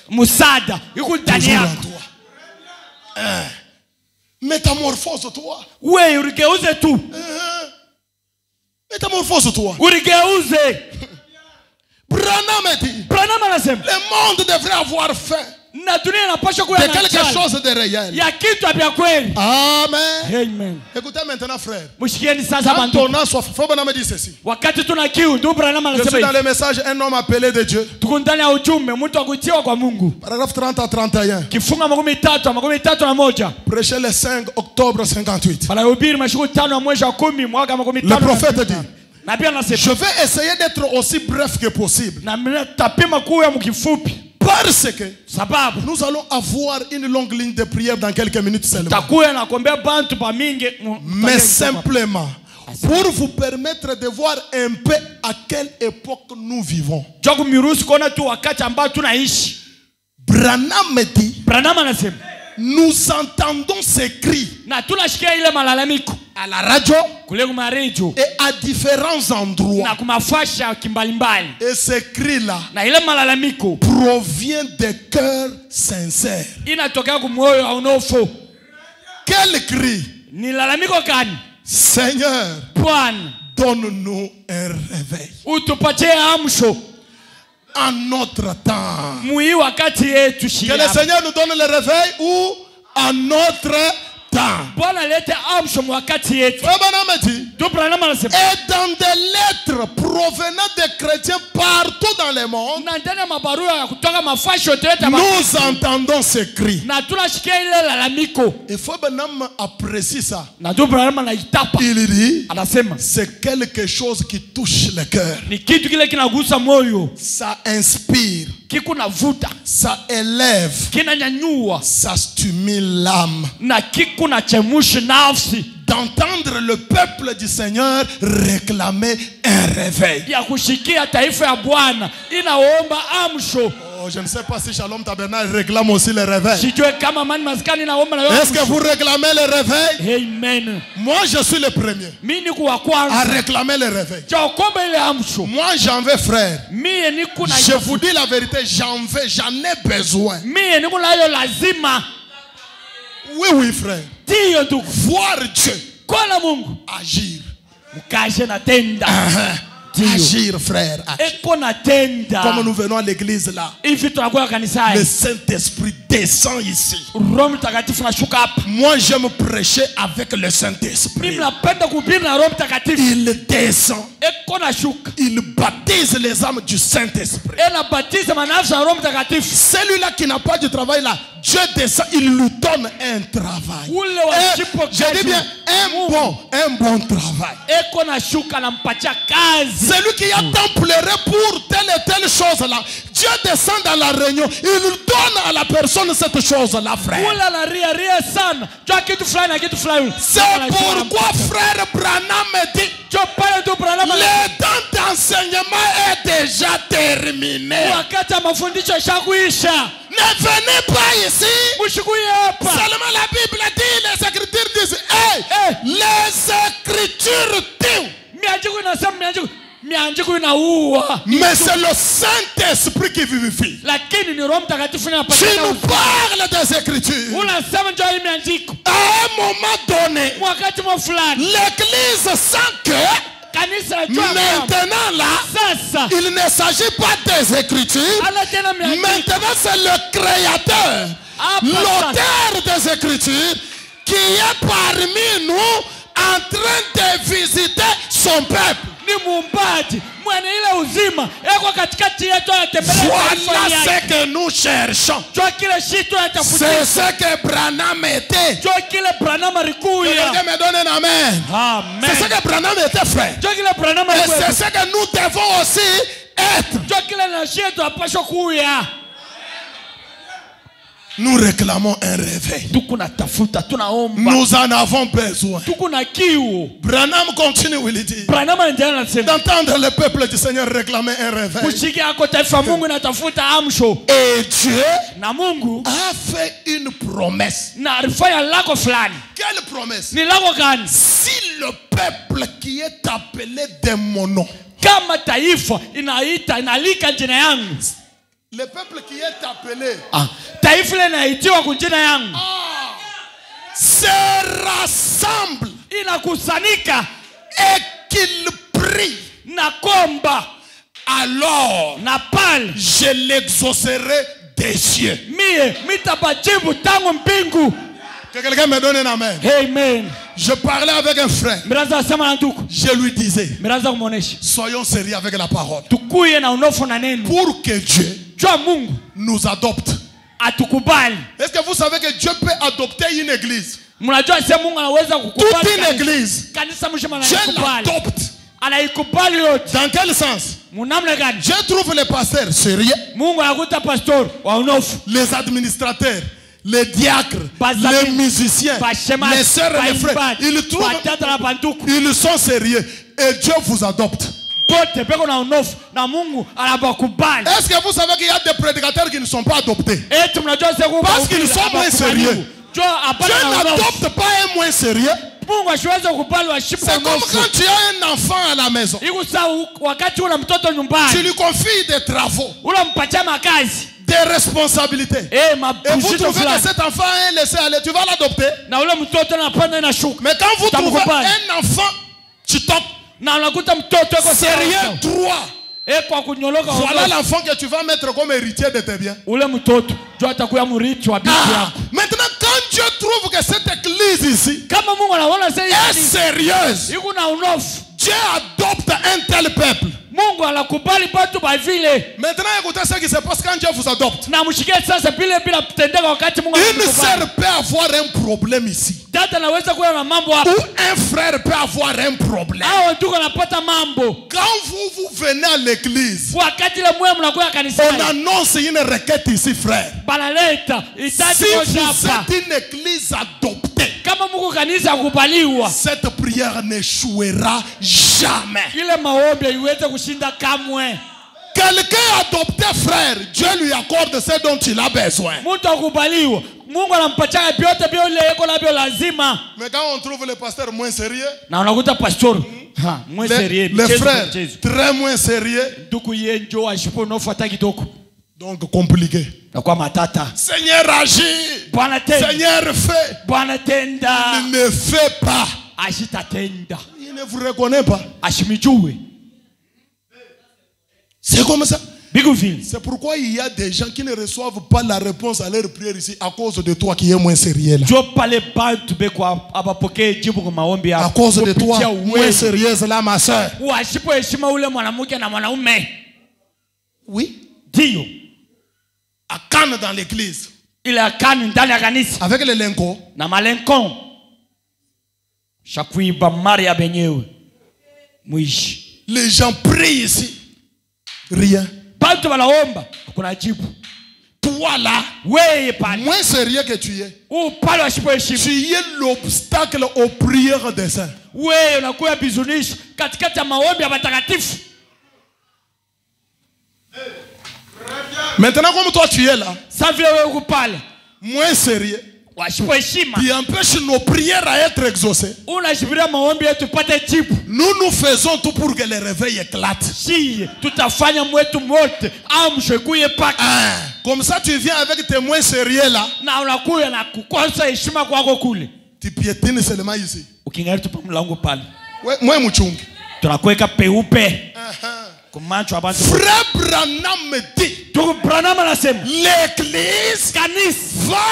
Musada toujours en toi. Métamorphose-toi. Oui, urigeuze tu. Métamorphose-toi. Urigeuze. Branham dit, le monde devrait avoir faim de quelque chose de réel. Amen. Amen. Écoutez maintenant, frère. Quand on a soif, faut Branham dire ceci. Je suis dans le message un homme appelé de Dieu. Paragraphe 30 à 31. Prêché le 5 octobre 58. Le prophète dit, je vais essayer d'être aussi bref que possible. Parce que nous allons avoir une longue ligne de prière dans quelques minutes seulement. Mais simplement, pour vous permettre de voir un peu à quelle époque nous vivons. Branham dit, nous entendons ces cris à la radio et à différents endroits. Et ces cris-là proviennent des cœurs sincères. Quel cri? Seigneur, donne-nous un réveil. En notre temps. Que le Seigneur nous donne le réveil ou en notre temps. Et dans des lettres provenant des chrétiens partout dans le monde, nous entendons ces cris. Et Branham apprécie ça. Il dit, c'est quelque chose qui touche le cœur. Ça inspire. Ça élève. Ça stimule l'âme. D'entendre le peuple du Seigneur réclamer un réveil. Oh, je ne sais pas si Shalom Tabernacle réclame aussi le réveil. Est-ce que vous réclamez le réveil? Amen. Moi, je suis le premier à réclamer le réveil. Moi, j'en veux, frère. Je vous dis la vérité, j'en ai besoin. Oui, oui, frère. Voir Dieu agir. Agir, frère. Agir. Comme nous venons à l'église là, le Saint-Esprit descend ici. Moi, j'aime prêcher avec le Saint-Esprit. Il descend. Il baptise les âmes du Saint-Esprit. Celui-là qui n'a pas de travail là, Dieu descend, il lui donne un travail. Je dis bien un bon travail. Celui qui a tant pleuré pour telle et telle chose là, Dieu descend dans la réunion, il donne à la personne cette chose là, frère. C'est pourquoi frère Branham dit, le temps d'enseignement est déjà terminé. Ne venez pas ici. Seulement la Bible dit, les Écritures disent, hey, les Écritures disent. Mais c'est le Saint-Esprit qui vivifie. Tu nous parles des Écritures. À un moment donné, l'Église sent que maintenant là, il ne s'agit pas des Écritures. Maintenant c'est le Créateur, l'auteur des Écritures, qui est parmi nous en train de visiter son peuple. Voilà ce que nous cherchons. C'est ce que Branham était. Quelqu'un me donne un amen. C'est ce que Branham était, frère. Et c'est ce que nous devons aussi être. Nous réclamons un réveil. Nous en avons besoin. Branham continue, il dit, d'entendre le peuple du Seigneur réclamer un réveil. Et Dieu a fait une promesse. Quelle promesse? Si le peuple qui est appelé de mon nom, le peuple qui est appelé, se rassemblent inakusanika et qu'ils prient, nakomba, alors napal, je l'exaucerai des cieux. mie mitabajibu tangu mbingu. Que quelqu'un me donne un amen. Amen. Je parlais avec un frère. Je lui disais, soyons sérieux avec la parole. Pour que Dieu nous adopte. Est-ce que vous savez que Dieu peut adopter une église? Toute une église. Dieu l'adopte. Dans quel sens? Dieu trouve les pasteurs sérieux, les administrateurs, les diacres, les musiciens, les sœurs et les frères. Ils sont sérieux et Dieu vous adopte. Est-ce que vous savez qu'il y a des prédicateurs qui ne sont pas adoptés? Parce qu'ils sont moins sérieux. Dieu n'adopte pas un moins sérieux. C'est comme quand tu as un enfant à la maison. Tu lui confies des travaux, des responsabilités. Et vous trouvez que cet enfant est laissé aller, tu vas l'adopter. Mais quand vous trouvez un enfant, tu topes sérieux, droit. Voilà l'enfant que tu vas mettre comme héritier de tes biens. Maintenant, quand Dieu trouve que cette église ici est sérieuse, Dieu adopte un tel peuple. Maintenant, écoutez ce qui se passe quand Dieu vous adopte. Une sœur peut avoir un problème ici. Ou un frère peut avoir un problème. Quand vous venez à l'église, on annonce une requête ici, frère. Si vous êtes une église adoptée, cette prière n'échouera jamais. Quelqu'un adopté, frère, Dieu lui accorde ce dont il a besoin. Mais quand on trouve le pasteur moins sérieux, les frères très moins sérieux, donc compliqué. Seigneur agit, Seigneur fait, il ne fait pas. Il ne vous reconnaît pas. C'est comme ça. C'est pourquoi il y a des gens qui ne reçoivent pas la réponse à leur prière ici à cause de toi qui es moins sérieux là. À cause de toi moins sérieuse là, ma soeur. Oui. À Cannes dans l'église. Il est à Cannes dans la kanisa. Avec les lingots. Na malenko. Shakuiba Maria benyewe. Mwishi. Les gens prient ici. Rien. Toi là, moins sérieux que tu es. Tu es l'obstacle aux prières des saints. Maintenant, comme toi tu es là, moins sérieux, qui empêche nos prières à être exaucées. Nous faisons tout pour que les réveils éclatent. Comme ça tu viens avec tes moins sérieux là. Tu piétines seulement ici. Ouais, moi mouchung. Frère Branham me dit, l'église va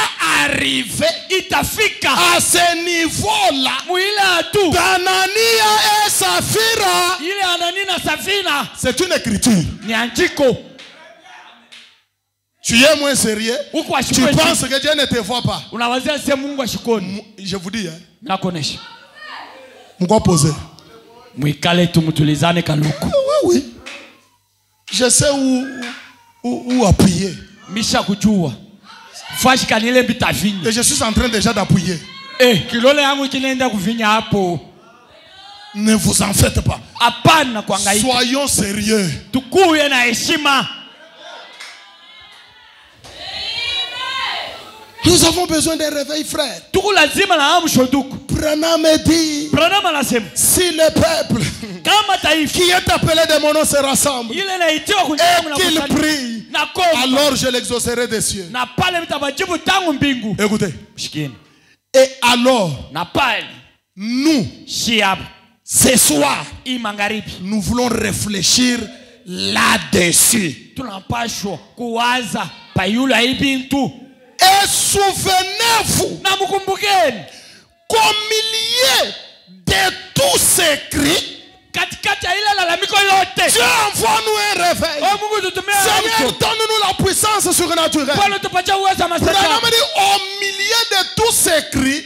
arriver à ce niveau-là. D'Anania et Saphira. C'est une écriture. Tu es moins sérieux. Tu penses que Dieu ne te voit pas. Je vous dis, on va poser. Oui. Je sais où appuyer. Et je suis en train déjà d'appuyer. Ne vous en faites pas. Soyons sérieux. Nous avons besoin d'un réveil, frère. Branham me dit, si le peuple qui est appelé de mon nom se rassemble et qu'il prie, alors je l'exaucerai des cieux. Écoutez, Et alors, nous, ce soir, nous voulons réfléchir là-dessus. Et souvenez-vous, qu'au milieu de tous ces cris, Dieu envoie-nous un réveil. Seigneur, donne-nous la puissance surnaturelle. Au milieu de tous ces cris,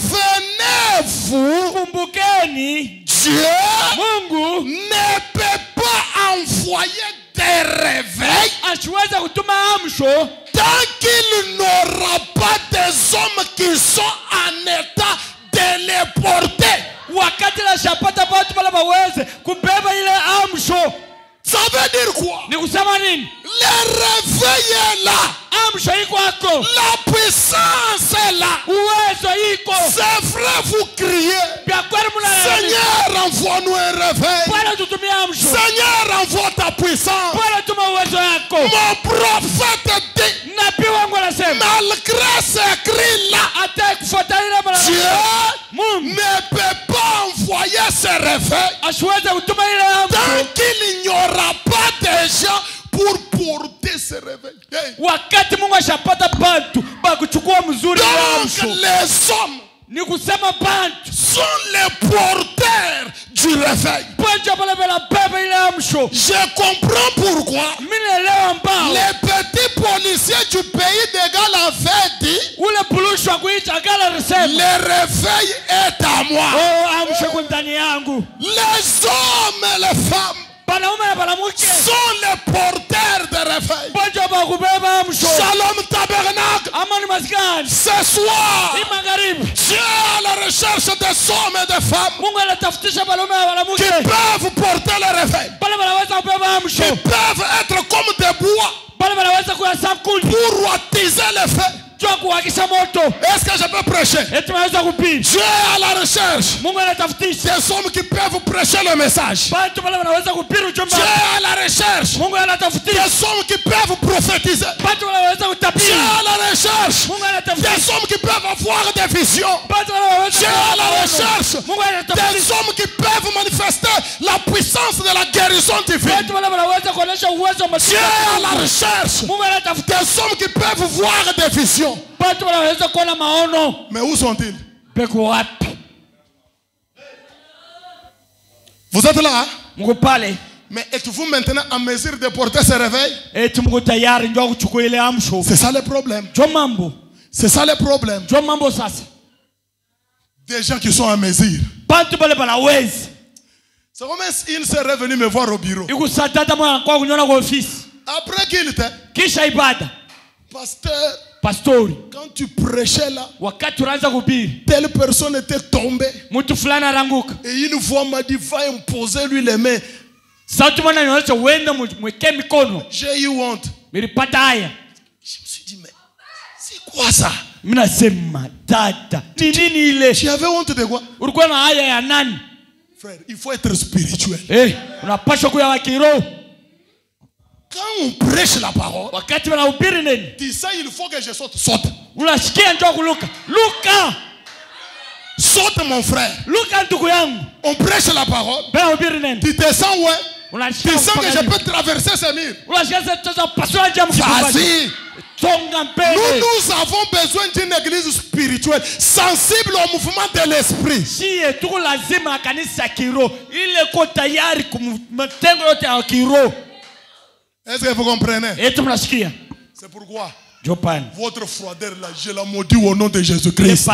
souvenez-vous, Dieu ne peut pas envoyer des réveils tant qu'il n'aura pas des hommes qui sont en état de les porter. Ça veut dire quoi? Le réveil est là. La puissance est là. C'est vrai, vous criez. Seigneur, envoie-nous un réveil. Seigneur, envoie ta puissance. Mon prophète dit, malgré ces cris-là, Dieu ne peut pas envoyer ce réveil tant qu'il n'y aura pas de gens pour porter ce réveil. Donc les hommes sont les porteurs du réveil. Je comprends pourquoi les petits policiers du pays de Galles avaient dit, le réveil est à moi. Les hommes et les femmes sont les porteurs de réveil. Shalom Tabernacle. Ce soir, Dieu est à la recherche des hommes et des femmes qui peuvent porter le réveil, qui peuvent être comme des bois pour attiser le feu. Est-ce que je peux prêcher? Dieu est à la recherche des hommes qui peuvent prêcher le message. Dieu est à la recherche des hommes qui peuvent prophétiser. Dieu est à la recherche des hommes qui peuvent avoir des visions. Dieu est à la recherche des hommes qui peuvent manifester la puissance de la guérison divine. Dieu est à la recherche des hommes qui peuvent voir des visions. Mais où sont-ils? Vous êtes là? Mais êtes-vous maintenant en mesure de porter ce réveil? C'est ça le problème. C'est ça le problème. Des gens qui sont en mesure. C'est comme s'il serait venu me voir au bureau. Après qu'il était pasteur, quand tu prêchais là, telle personne était tombée. Et une voix m'a dit, va imposer lui les mains. J'ai eu honte. Je me suis dit, mais c'est quoi ça? Tu avais honte de quoi? Frère, il faut être spirituel. Quand on prêche la parole, tu sais, il faut que je saute. Saute. Saute, mon frère. On prêche la parole. Tu te sens ouais? Tu sens que je peux traverser ce mur? Vas-y. Nous avons besoin d'une église spirituelle, sensible au mouvement de l'esprit. Est-ce que vous comprenez? C'est pourquoi votre froideur là, je la maudis au nom de Jésus-Christ.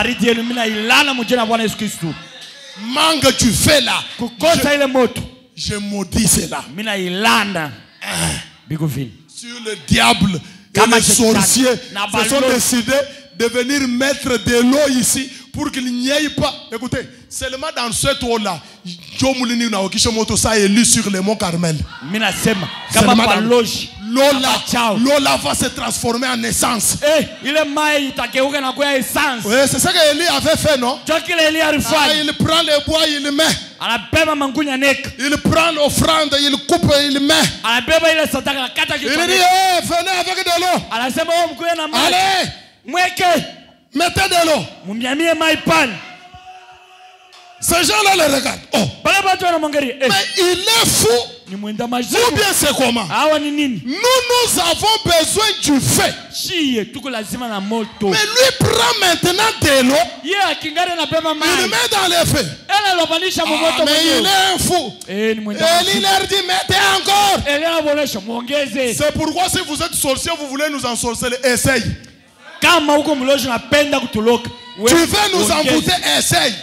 Manque tu fais là, je maudis cela. Sur le diable et les sorciers se sont décidés de venir mettre de l'eau ici pour qu'il n'y ait pas. Écoutez, seulement dans cette eau-là, ça est lu sur le mont Carmel. L'eau là va se transformer en essence. Oui, c'est ça qu'Élie avait fait, non? Il prend le bois, il le met. Il prend l'offrande, il coupe, il met. Il dit, venez avec de l'eau. Allez, Mettez de l'eau. Ces gens-là les regardent. Oh. Mais il est fou. Ou bien c'est comment? Nous avons besoin du feu. Mais lui prend maintenant de l'eau. Il met dans le feu. Mais il est un fou. Et il leur dit mettez encore. C'est pourquoi si vous êtes sorcier, vous voulez nous ensorceler, essaye. Tu veux nous envoûter, essaye.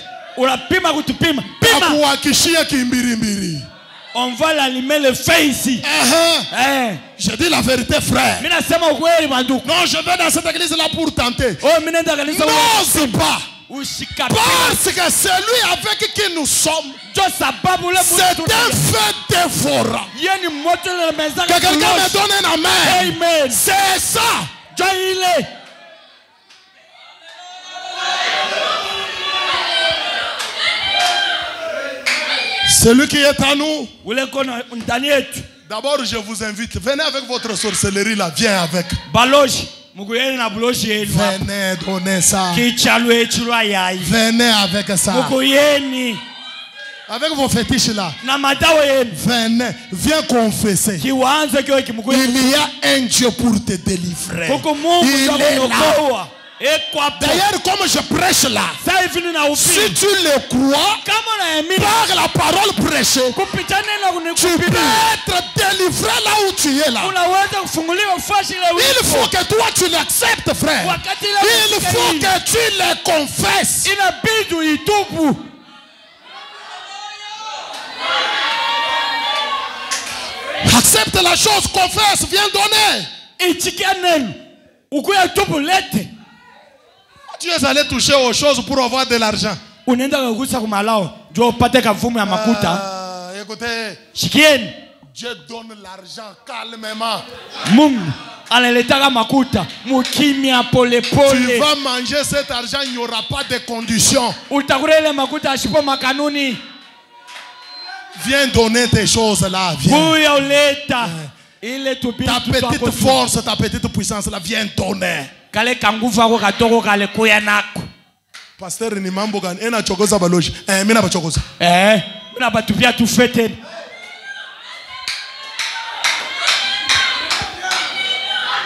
On va l'allumer le feu ici. Je dis la vérité, frère. Non, je vais dans cette église là pour tenter. N'ose pas. Parce que celui avec qui nous sommes, c'est un feu dévorant. Que quelqu'un me donne un amen. C'est ça. Celui qui est à nous. D'abord, je vous invite. Venez avec votre sorcellerie là. Viens avec. Venez donner ça. Venez avec ça. Avec vos fétiches là. Venez. Viens confesser. Il y a un Dieu pour te délivrer. Il est là. D'ailleurs, comme je prêche là, si tu le crois, par la parole prêchée, tu peux être délivré là où tu es là. Il faut que toi tu l'acceptes, frère. Il faut que tu le confesses. Accepte la chose, confesse, viens donner. Tu es allé toucher aux choses pour avoir de l'argent. Écoutez, Dieu donne l'argent calmement. Tu vas manger cet argent, il n'y aura pas de conditions. Viens donner tes choses là. Viens. Ta petite force, ta petite puissance là, viens donner. Pasteur ni mambo gani? Ena chokoza baloji. Mimi nabachokoza. Mimi nabatupia tu fete.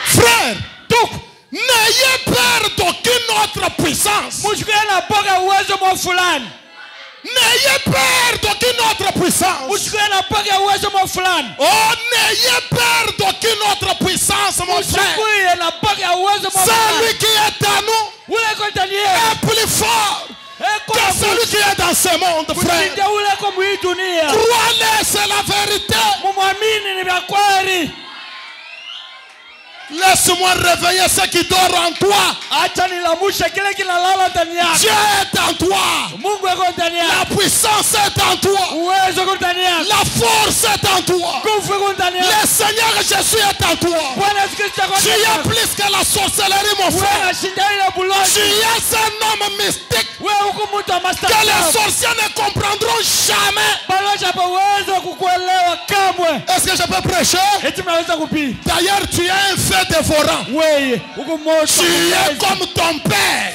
Frère, donc n'ayez peur d'aucune autre puissance. N'ayez peur d'aucune autre puissance. Oh, n'ayez peur d'aucune autre puissance, mon frère. Celui qui est à nous est plus fort que celui qui est dans ce monde, frère. Crois-le, c'est la vérité. Laisse-moi réveiller ce qui dort en toi. Dieu est en toi. La puissance est en toi. La force est en toi. Le Seigneur Jésus est en toi. Tu es plus que la sorcellerie, mon frère. Tu es un homme mystique que les sorciers ne comprendront jamais. Est-ce que je peux prêcher? D'ailleurs, tu es un feu dévorant. Tu es comme ton père.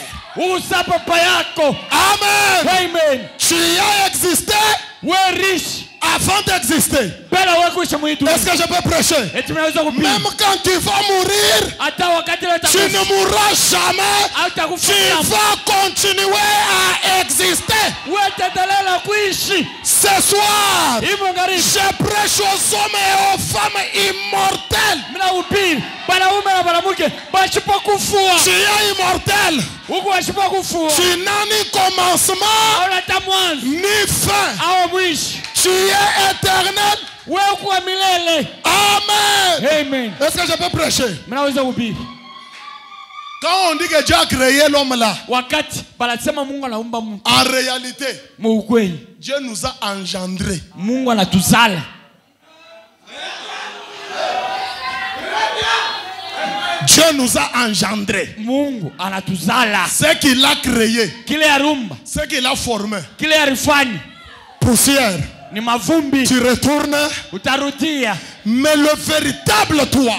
Amen. Tu as existé avant d'exister. Est-ce que je peux prêcher? Même quand tu vas mourir, tu ne mourras jamais. Tu vas continuer à exister. Ce soir, je prêche aux hommes et aux femmes immortels. Tu es immortel. Tu n'as ni commencement ni fin. Tu es éternel. Amen. Est-ce que je peux prêcher? Quand on dit que Dieu a créé l'homme là, en réalité, Dieu nous a engendrés. Dieu nous a engendrés. Ce qu'il a créé, ce qu'il a formé, poussière, tu retournes, mais le véritable toi,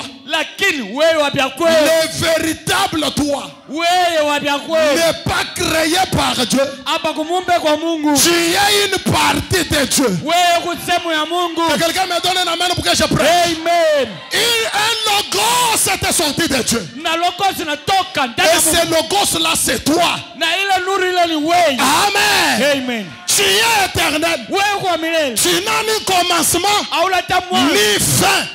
Le véritable toi n'est pas créé par Dieu. Tu es une partie de Dieu. Que quelqu'un me donne un amen pour que je prenne. Amen. Un logos était sorti de Dieu. Et ce logos là c'est toi. Amen. Amen. Tu es éternel. Tu n'as ni commencement ni fin.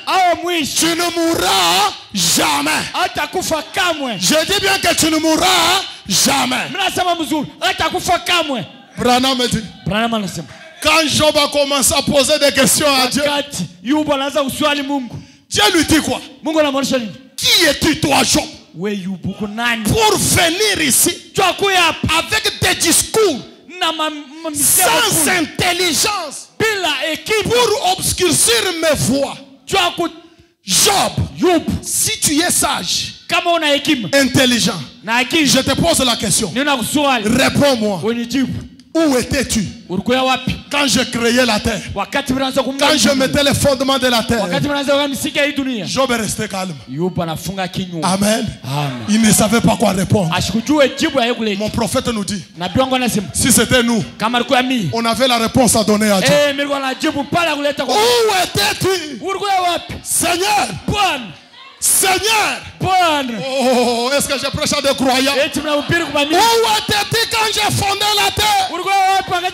Tu ne mourras jamais. Je dis bien que tu ne mourras jamais. Branham me dit, quand Job a commencé à poser des questions à Dieu, Dieu lui dit quoi? Qui es-tu toi, Job, pour venir ici avec des discours sans intelligence pour obscurcir mes voix? Job, si tu es sage, intelligent, je te pose la question. Réponds-moi. Où étais-tu quand je créais la terre? Quand je mettais les fondements de la terre? Job est resté calme. Amen. Il ne savait pas quoi répondre. Mon prophète nous dit, si c'était nous, on avait la réponse à donner à Dieu. Où étais-tu? Seigneur, Seigneur, oh, est-ce que je prêche à des croyants? Où étais-tu quand j'ai fondé la terre? Quand le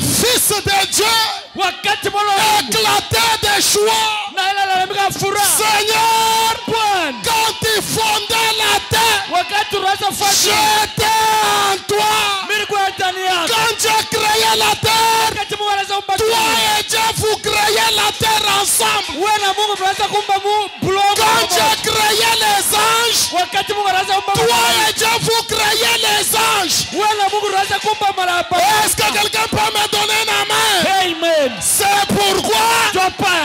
Fils de Dieu éclatait des joies. Seigneur, quand tu fondais la terre, j'étais en toi. Quand j'ai créé la terre, toi et Dieu vous créez la terre ensemble. Quand j'ai créé les anges, toi et Dieu vous créez les anges. Est-ce que quelqu'un peut me donner un amen? Amen. C'est pourquoi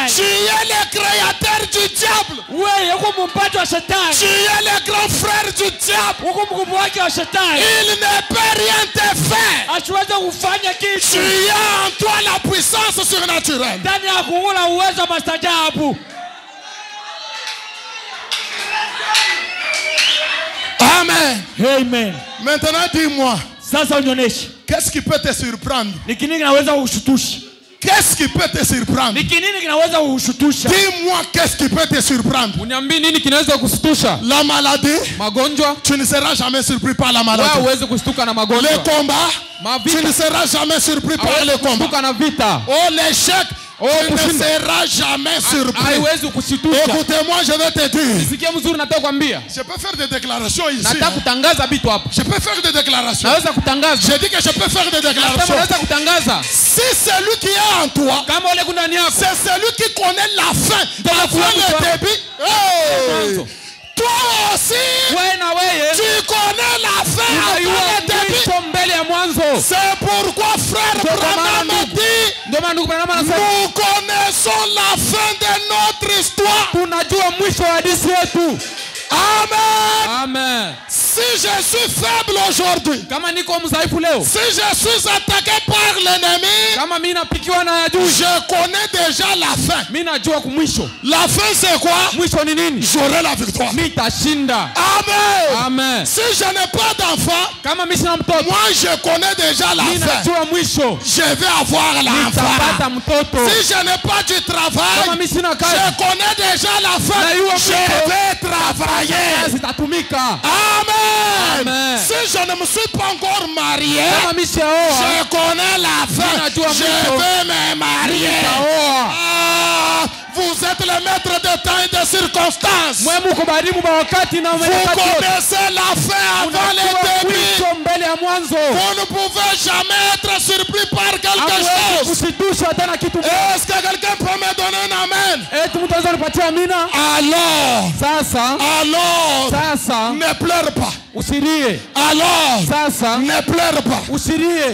tu es le créateur du diable. Tu es le grand frère du diable. Il ne peut rien te faire. Tu as en toi la puissance surnaturelle. Amen. Amen. Maintenant dis-moi, qu'est-ce qui peut te surprendre? Qu'est-ce qui peut te surprendre? Dis-moi qu'est-ce qui peut te surprendre? La maladie, tu ne seras jamais surpris par la maladie. Le combat, tu ne seras jamais surpris par le combat. Oh, l'échec, tu ne seras jamais surpris. Écoutez-moi, je vais te dire. Je peux faire des déclarations ici. Je peux faire des déclarations. Je dis que je peux faire des déclarations. Si c'est lui qui est en toi, c'est celui qui connaît la fin, le début. Hey! Toi aussi, tu connais la fin avant le début. C'est pourquoi frère Branham dit, nous connaissons la fin de notre histoire. Amen. Amen. Si je suis faible aujourd'hui, si je suis attaqué par l'ennemi, je connais déjà la fin. La fin c'est quoi? J'aurai la victoire. Amen. Amen. Si je n'ai pas d'enfant, moi je connais déjà la fin. Je vais avoir l'enfant. Si je n'ai pas du travail, je connais déjà la fin. Je vais travailler. Amen. Amen. Si je ne me suis pas encore marié, je connais la fin. Je vais me marier. Ah, vous êtes le maître de temps et de circonstances. Vous connaissez la fin avant le début. Vous ne pouvez jamais être surpris par quelque chose. Est-ce que quelqu'un peut me donner un amen? Alors, ne pleure pas. Alors, ne pleure pas.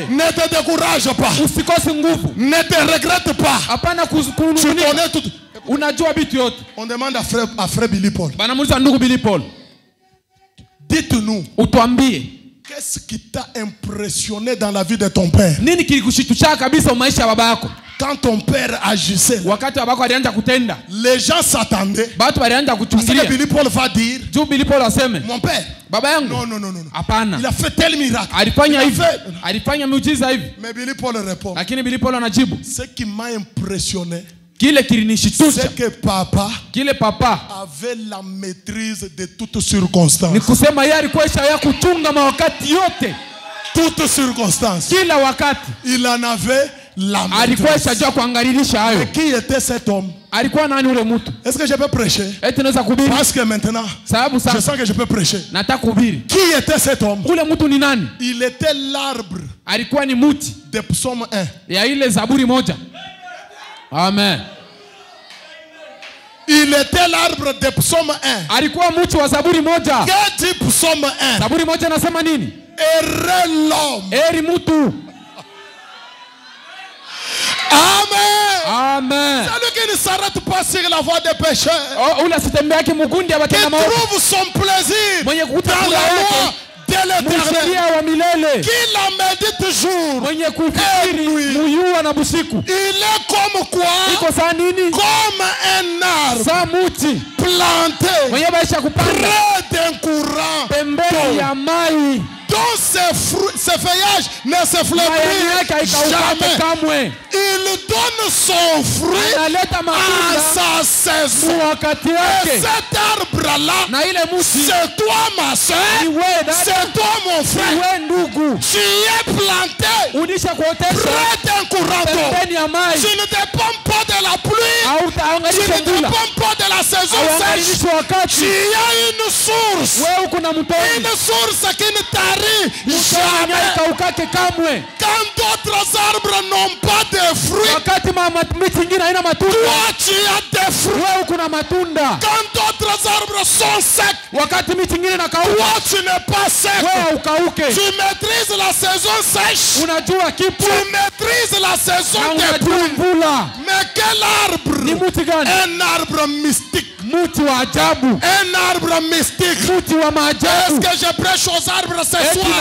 Ne te décourage pas. Ne te regrette pas. Tu connais tout. On demande à frère Billy Paul. Dites-nous, qu'est-ce qui t'a impressionné dans la vie de ton père? Quand ton père agissait, wakati wabako alianza kutenda, les gens s'attendaient. Batu walianza kuchungulia. Parce que Billy Paul va dire, Billy Paul aseme, mon père, baba yangu, non. Hapana. Il a fait tel miracle. Alifanya miujiza hivi. Mais Billy Paul répond. Lakini Billy Paul anajibu, ce qui m'a impressionné, kile kilinishtusha, c'est que papa avait la maîtrise de toutes circonstances. Ni kusema yeye alikuwa ya kuchunga mawakati yote. Toutes circonstances. Kila wakati. Il en avait la maîtrise. Alikuwa shajua kuangalilisha hayo. Et qui était cet homme? Alikuwa nani ule mtu? Est-ce que je peux prêcher? Eti naweza kuhubiri? Parce que maintenant, je sens que je peux prêcher. Nataka kuhubiri. Qui était cet homme? Ule mtu ni nani? Il était l'arbre. Alikuwa ni mti de Psaume 1. Ya ile Zaburi moja. Amen. Il était l'arbre de Psaume 1. Alikuwa mti wa Zaburi moja. Que dit Psaume 1? Zaburi moja nasema nini? Heureux l'homme. Heri mtu. Amen. Amen. Celui qui ne s'arrête pas sur la voie des pécheurs. Qui trouve son plaisir dans la loi de l'Éternel. Qui la médite jour et nuit. Il est comme quoi? Comme un arbre planté près d'un courant dont ses feuillages ne se flétrissent jamais. Il donne son fruit à sa saison. Et cet arbre-là, c'est toi ma soeur, c'est toi mon frère. Tu es planté près d'un courant d'eau. Tu ne dépends pas de la pluie. Tu ne dépends pas de la saison sèche. Tu as une source. Une source qui ne tarit jamais. Quand d'autres arbres n'ont pas de fruits, toi tu as des fruits. Quand d'autres arbres sont secs, toi tu n'es pas sec. Tu maîtrises la saison sèche. Tu maîtrises la saison des pluies. Mais quel arbre? Un arbre mystique. Un arbre mystique. Est-ce que je prêche aux arbres ce soir?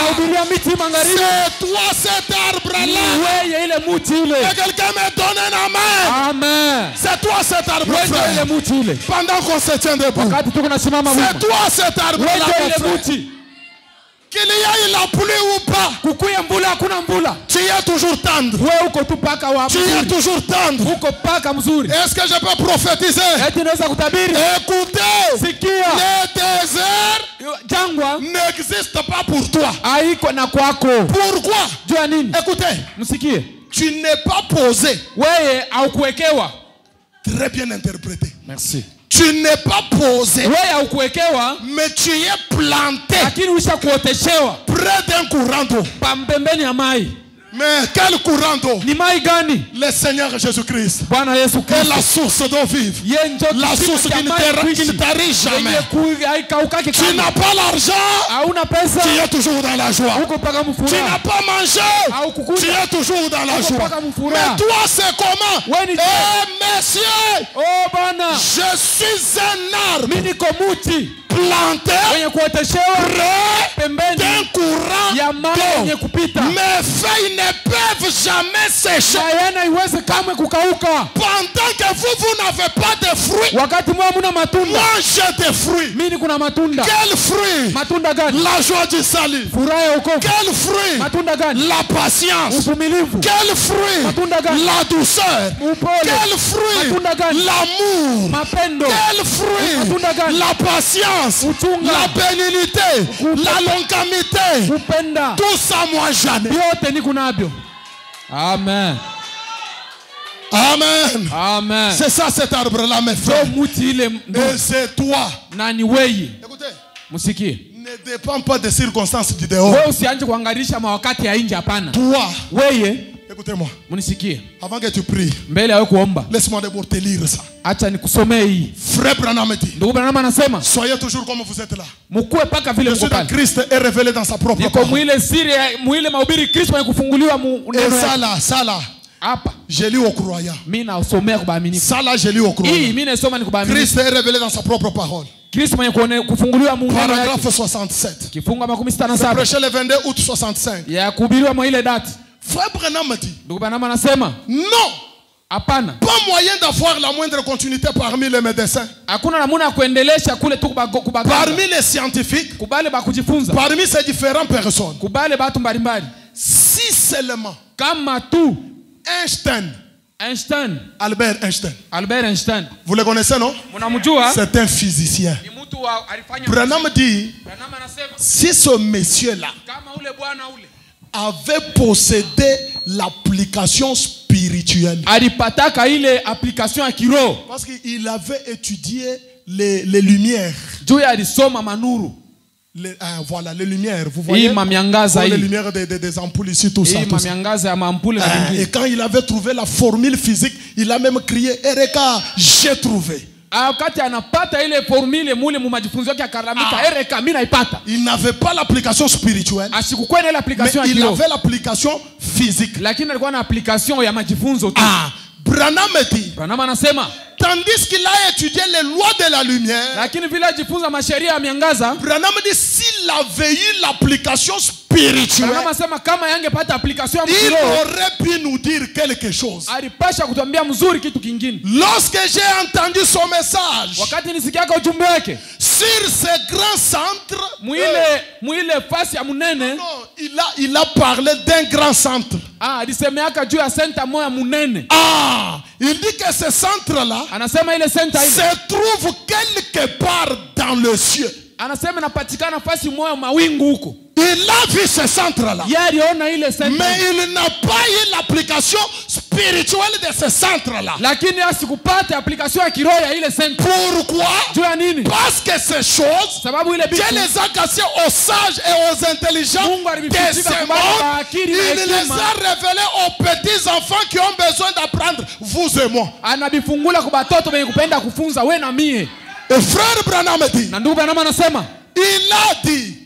C'est toi cet arbre-là. Et quelqu'un me donne un amen. Amen. C'est toi cet arbre, frère. Pendant qu'on se tient debout, c'est toi cet arbre-là, mon frère. Qu'il y ait la pluie ou pas, tu es toujours tendre. Tu es toujours tendre. Est-ce que je peux prophétiser? Écoutez, les déserts n'existent pas pour toi. Pourquoi? Écoutez, tu n'es pas posé. Très bien interprété. Merci. Tu n'es pas posé, mais tu es planté près d'un courant d'eau. Mais quel courant d'eau? Le Seigneur Jésus-Christ est la source d'eau vive. La source qui ne tarit jamais. Tu n'as pas l'argent, tu es toujours dans la joie. Tu n'as pas mangé, tu es toujours dans la joie. Mais toi c'est comment? Eh messieurs, je suis un arbre planté près d'un courant d'eau. Mes feuilles ne peuvent jamais sécher. Pendant que vous n'avez pas de fruits, moi j'ai des fruits. Quel fruit? La joie du salut. Quel fruit? La patience. Quel fruit? La douceur. Quel fruit? L'amour. Quel fruit? La patience. La bénignité. La longanimité. Tout ça moi j'en ai. Amen. Amen. Amen. C'est ça cet arbre-là, mes frères. Et c'est toi. Écoutez. Ne dépend pas des circonstances du dehors. Toi. Écoutez-moi. Avant que tu pries, laisse-moi d'abord te lire ça. Frère Branham dit, soyez toujours comme vous êtes là. Le Seigneur de Christ est révélé dans sa propre parole. Et ça là, j'ai lu aux croyants. Ça là, j'ai lu aux croyants. Christ est révélé dans sa propre parole. Paragraphe 67. C'est prêché le 22 août 65. Frère Branham dit, non, Hapana. Pas moyen d'avoir la moindre continuité parmi les médecins. Hakuna namuna kuendelesha kule tu kubaganga. Parmi les scientifiques. Kubale ba kujifunza. Parmi ces différentes personnes. Kubale batu mbalimbali. Si seulement kama tu Einstein. Albert Einstein. Vous le connaissez, non? C'est un physicien. Branham dit, si ce monsieur-là avait possédé l'application spirituelle, parce qu'il avait étudié les lumières. Voilà, les lumières, vous voyez, les lumières des ampoules ici, tout ça. Et quand il avait trouvé la formule physique, il a même crié, Ereka, j'ai trouvé. Il n'avait pas l'application spirituelle, mais il avait l'application physique. Branham dit, tandis qu'il a étudié les lois de la lumière, Branham dit, s'il avait eu l'application spirituelle, il aurait pu nous dire quelque chose. Lorsque j'ai entendu son message sur ce grand centre, il a parlé d'un grand centre. Il dit que ce centre-là se trouve quelque part dans le ciel. Il a vu ce centre-là, mais il n'a pas eu l'application spirituelle de ce centre-là. Pourquoi? Parce que ces choses, Dieu les a cassées aux sages et aux intelligents de ce monde. Il les a révélées aux petits enfants qui ont besoin d'apprendre, vous et moi. Et frère Branham dit, il a dit,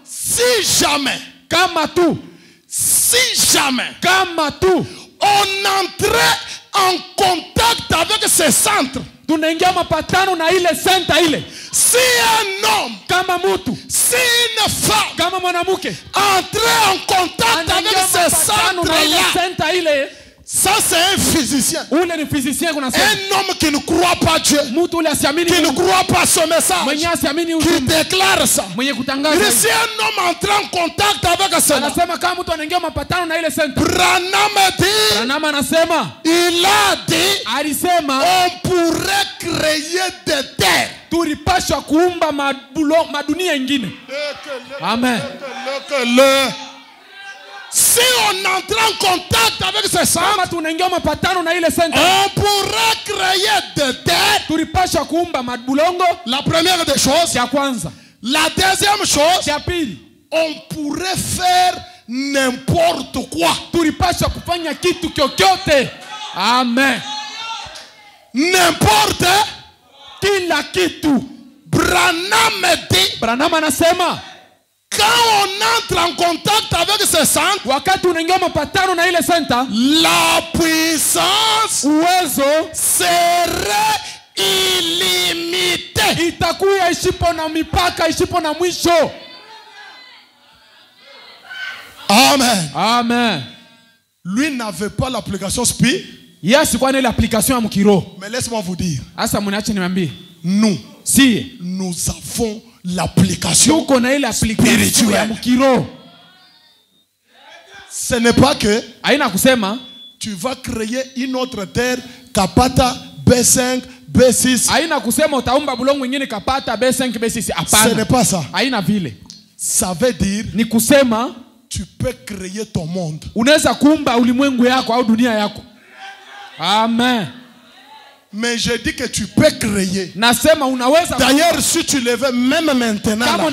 si jamais on entrait en contact avec ce centre, si un homme, si une femme entrait en contact avec ce centre-là, ça c'est un physicien. Un homme qui ne croit pas Dieu, qui ne croit pas son message, qui déclare ça. Si un homme entre en contact avec cela, Branham dit, il a dit, on pourrait créer des terres. Amen. Si on entre en contact avec ce centre, on pourrait créer des terres. La première des choses. La deuxième chose, on pourrait faire n'importe quoi. Amen. N'importe Branham dit, quand on entre en contact avec ce centre, la puissance serait illimitée. Amen. Amen. Lui n'avait pas l'application spirituelle. Mais laisse-moi vous dire, nous avons l'application spirituelle. Ce n'est pas que tu vas créer une autre terre, Kapata, B5, B6. Ce n'est pas ça. Ça veut dire tu peux créer ton monde. Amen. Mais je dis que tu peux créer. D'ailleurs, si tu le veux même maintenant,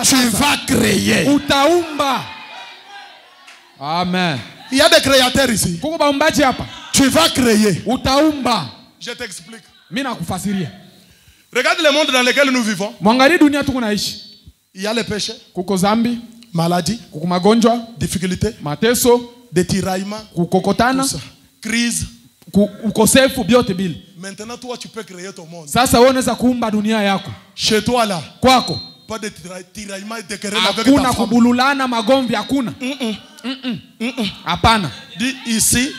tu vas créer. Amen. Il y a des créateurs ici. Tu vas créer. Je t'explique. Regarde le monde dans lequel nous vivons. Il y a le péché, maladie, difficulté, des tiraillements, crise. Maintenant toi tu peux créer ton monde. Chez toi là, pas de tiraillement et de querelle avec ta femme. Dis ici,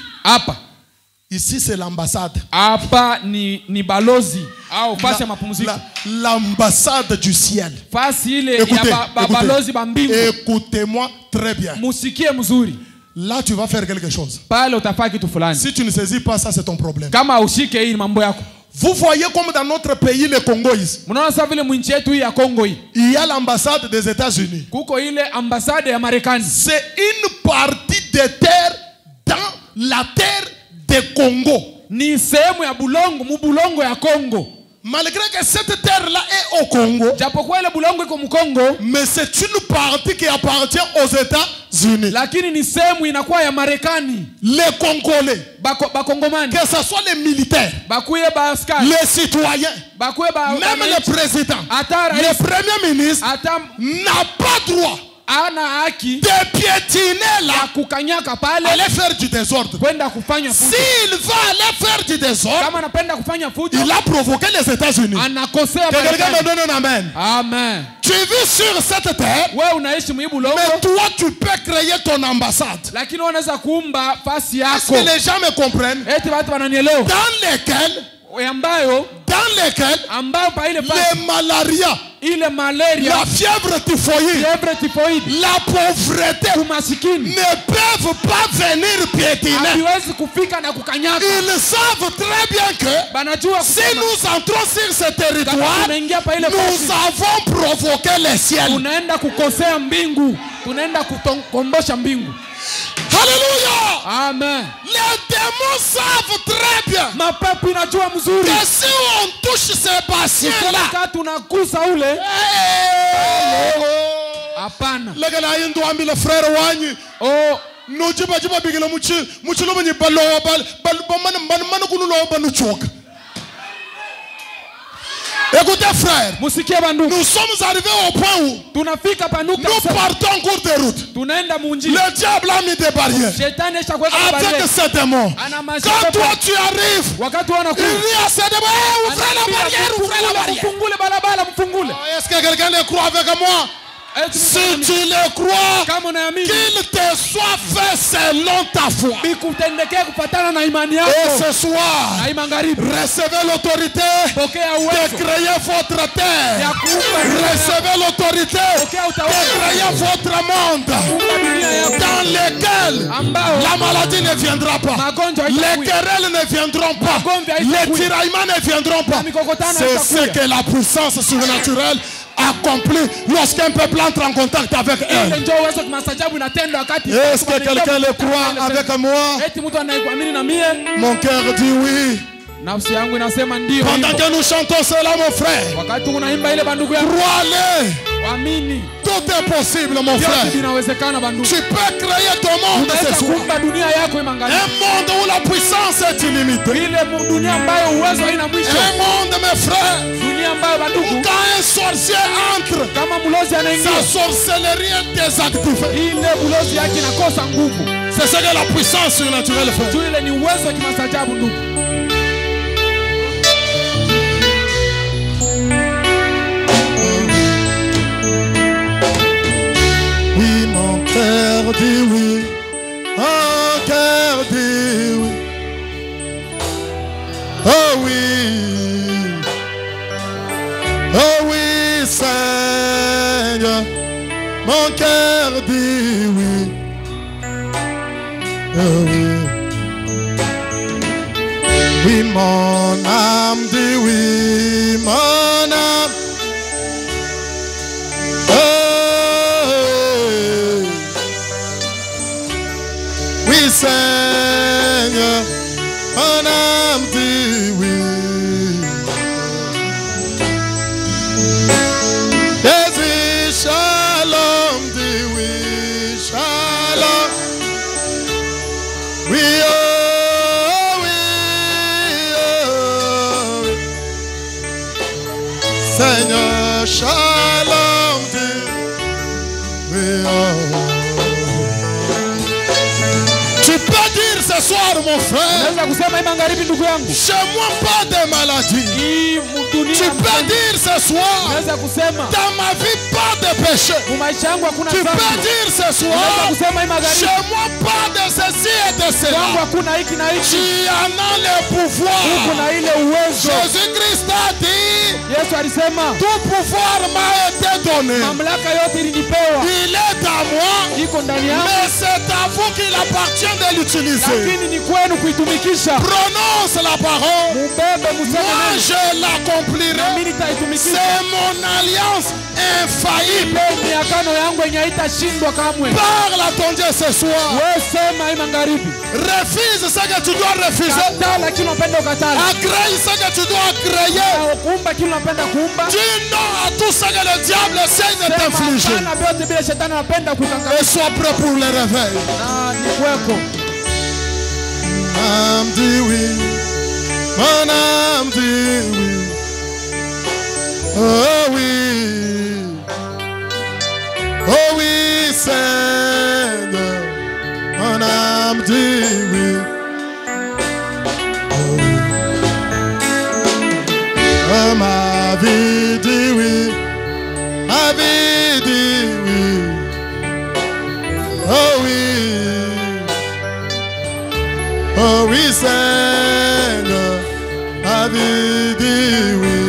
Ici c'est l'ambassade. Hapa ni balozi au fasi ya mapumziko. L'ambassade du ciel. Fasi ile ya balozi ba mbingu. Écoutez-moi très bien. Musikie mzuri. Là tu vas faire quelque chose. Pale utafanya kitu fulani. Si tu ne saisis pas ça, c'est ton problème. Kama ushike hii mambo yako. Vous voyez comme dans notre pays, le Congo ici, mnaona sasa vile mwinchi yetu hii ya Kongo hii, il y a l'ambassade des États-Unis. Kuko ile ambassade ya Marekani. C'est une partie de terre dans la terre de Congo. Ni sehemu ya bulongo, mubulongo ya Kongo. Malgré que cette terre-là est au Congo, japokuwa ile bulongo iko mkongo, mais c'est une partie qui appartient aux États-Unis. Lakini ni sehemu inakuwa ya Marekani. Les Congolais, bakongomani, que ce soit les militaires, bakuye ba askari, les citoyens, bakuye ba même le président, le premier ministre n'a pas droit ana haki de piétiner là, kukanyaka pale, aller faire du désordre. Kwenda kufanya fujo. S'il va aller faire du désordre, kama anapenda kufanya fujo, il a provoqué les États-Unis. Anakosea que quelqu'un me donne un amen. Amen. Tu vis sur cette terre, wewe unaishi mwibulongo, mais toi tu peux créer ton ambassade. Lakini unaweza kuumba fasi yako. Est-ce que les gens me comprennent? Eti watu wananielewa. Dans lesquels les malaria, ile malaria, la fièvre typhoïde, la pauvreté ne peuvent pas venir piétiner. Ils savent très bien que si nous entrons sur ce territoire, nous avons provoqué les ciels. Alléluia. Amen. Les démons savent très bien que si on touche ces patients-là, le frère Wanyi, oh, no jiba jiba bigila muchi lo bani balo man. Écoutez frère, nous sommes arrivés au point où nous partons en cours de route. Le diable a mis des barrières avec ces démons. Quand toi tu arrives, il dit à ces démons, ouvrez la barrière. Est-ce que quelqu'un le croit avec moi? Si tu le crois, qu'il te soit fait selon ta foi. Et ce soir, recevez l'autorité de créer votre terre. Recevez l'autorité de créer votre monde dans lequel la maladie ne viendra pas, les querelles ne viendront pas, les tiraillements ne viendront pas. C'est ce que la puissance surnaturelle accompli lorsqu'un peuple entre en contact avec elle. Est-ce que quelqu'un le croit avec moi? Mon cœur dit oui. Pendant que nous chantons cela, mon frère, crois-le. Tout est possible, mon frère. Tu peux créer ton monde ce soir. Un monde où la puissance est illimitée. Un monde, mes frères, où quand un sorcier entre, sa sorcellerie est désactivée. C'est ce que la puissance surnaturelle fait. Oui, mon cœur dit oui, mon cœur dit oui. Oh oui, oh oui, Seigneur, mon cœur dit oui. Oh oui, oui, mon âme dit oui, mon âme. Oui, Seigneur, mon âme dit oui. Jésus, shalom, dit oui, shalom. Oui, oh, oui, oh, oui. Seigneur, shalom, dit oui, oh. Tu peux dire ce soir, mon frère, chez moi pas de maladie. Tu peux dire ce soir, dans ma vie pas de péché. Tu peux dire ce soir, chez moi pas de ceci et de cela. Tu en as le pouvoir. Jésus-Christ a dit, tout pouvoir m'a été donné. Il est à moi, mais c'est à vous qu'il appartient de l'utiliser. Prononce la parole. Moi je l'accomplirai. C'est mon alliance infaillible. Parle à ton Dieu ce soir. Refuse ce que tu dois refuser. Agrée ce que tu dois agréer. Dis non à tout ce que le diable essaie de t'infliger. Et sois prêt pour le réveil. Mon âme dit oui. Mon âme dit oui. Oh oui. Oh oui, Seigneur. Mon âme dit oui. Oh oui. Oh, ma vie dit oui. Ma vie dit oui. Oh oui. Oh oui, Seigneur. Ma vie dit oui.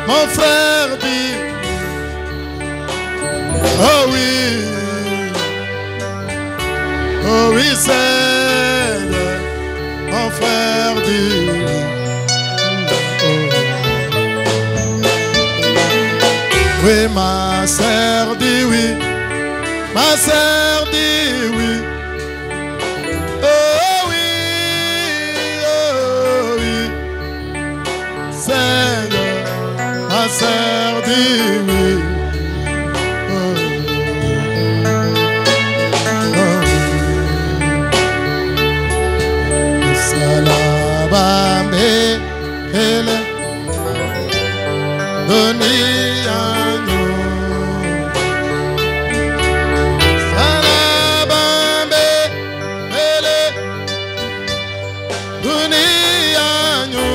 Mon frère dit, oh oui, oh oui, Seigneur, mon frère dit, oui, ma sœur dit oui, ma sœur dit oui, oh oui, Seigneur. Ma sœur dit oui. Oh. Oh. Salabame ele dunia no. Salabame ele dunia no.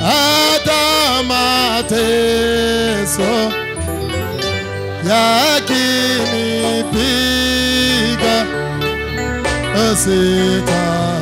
hata mateso yakinipiga sita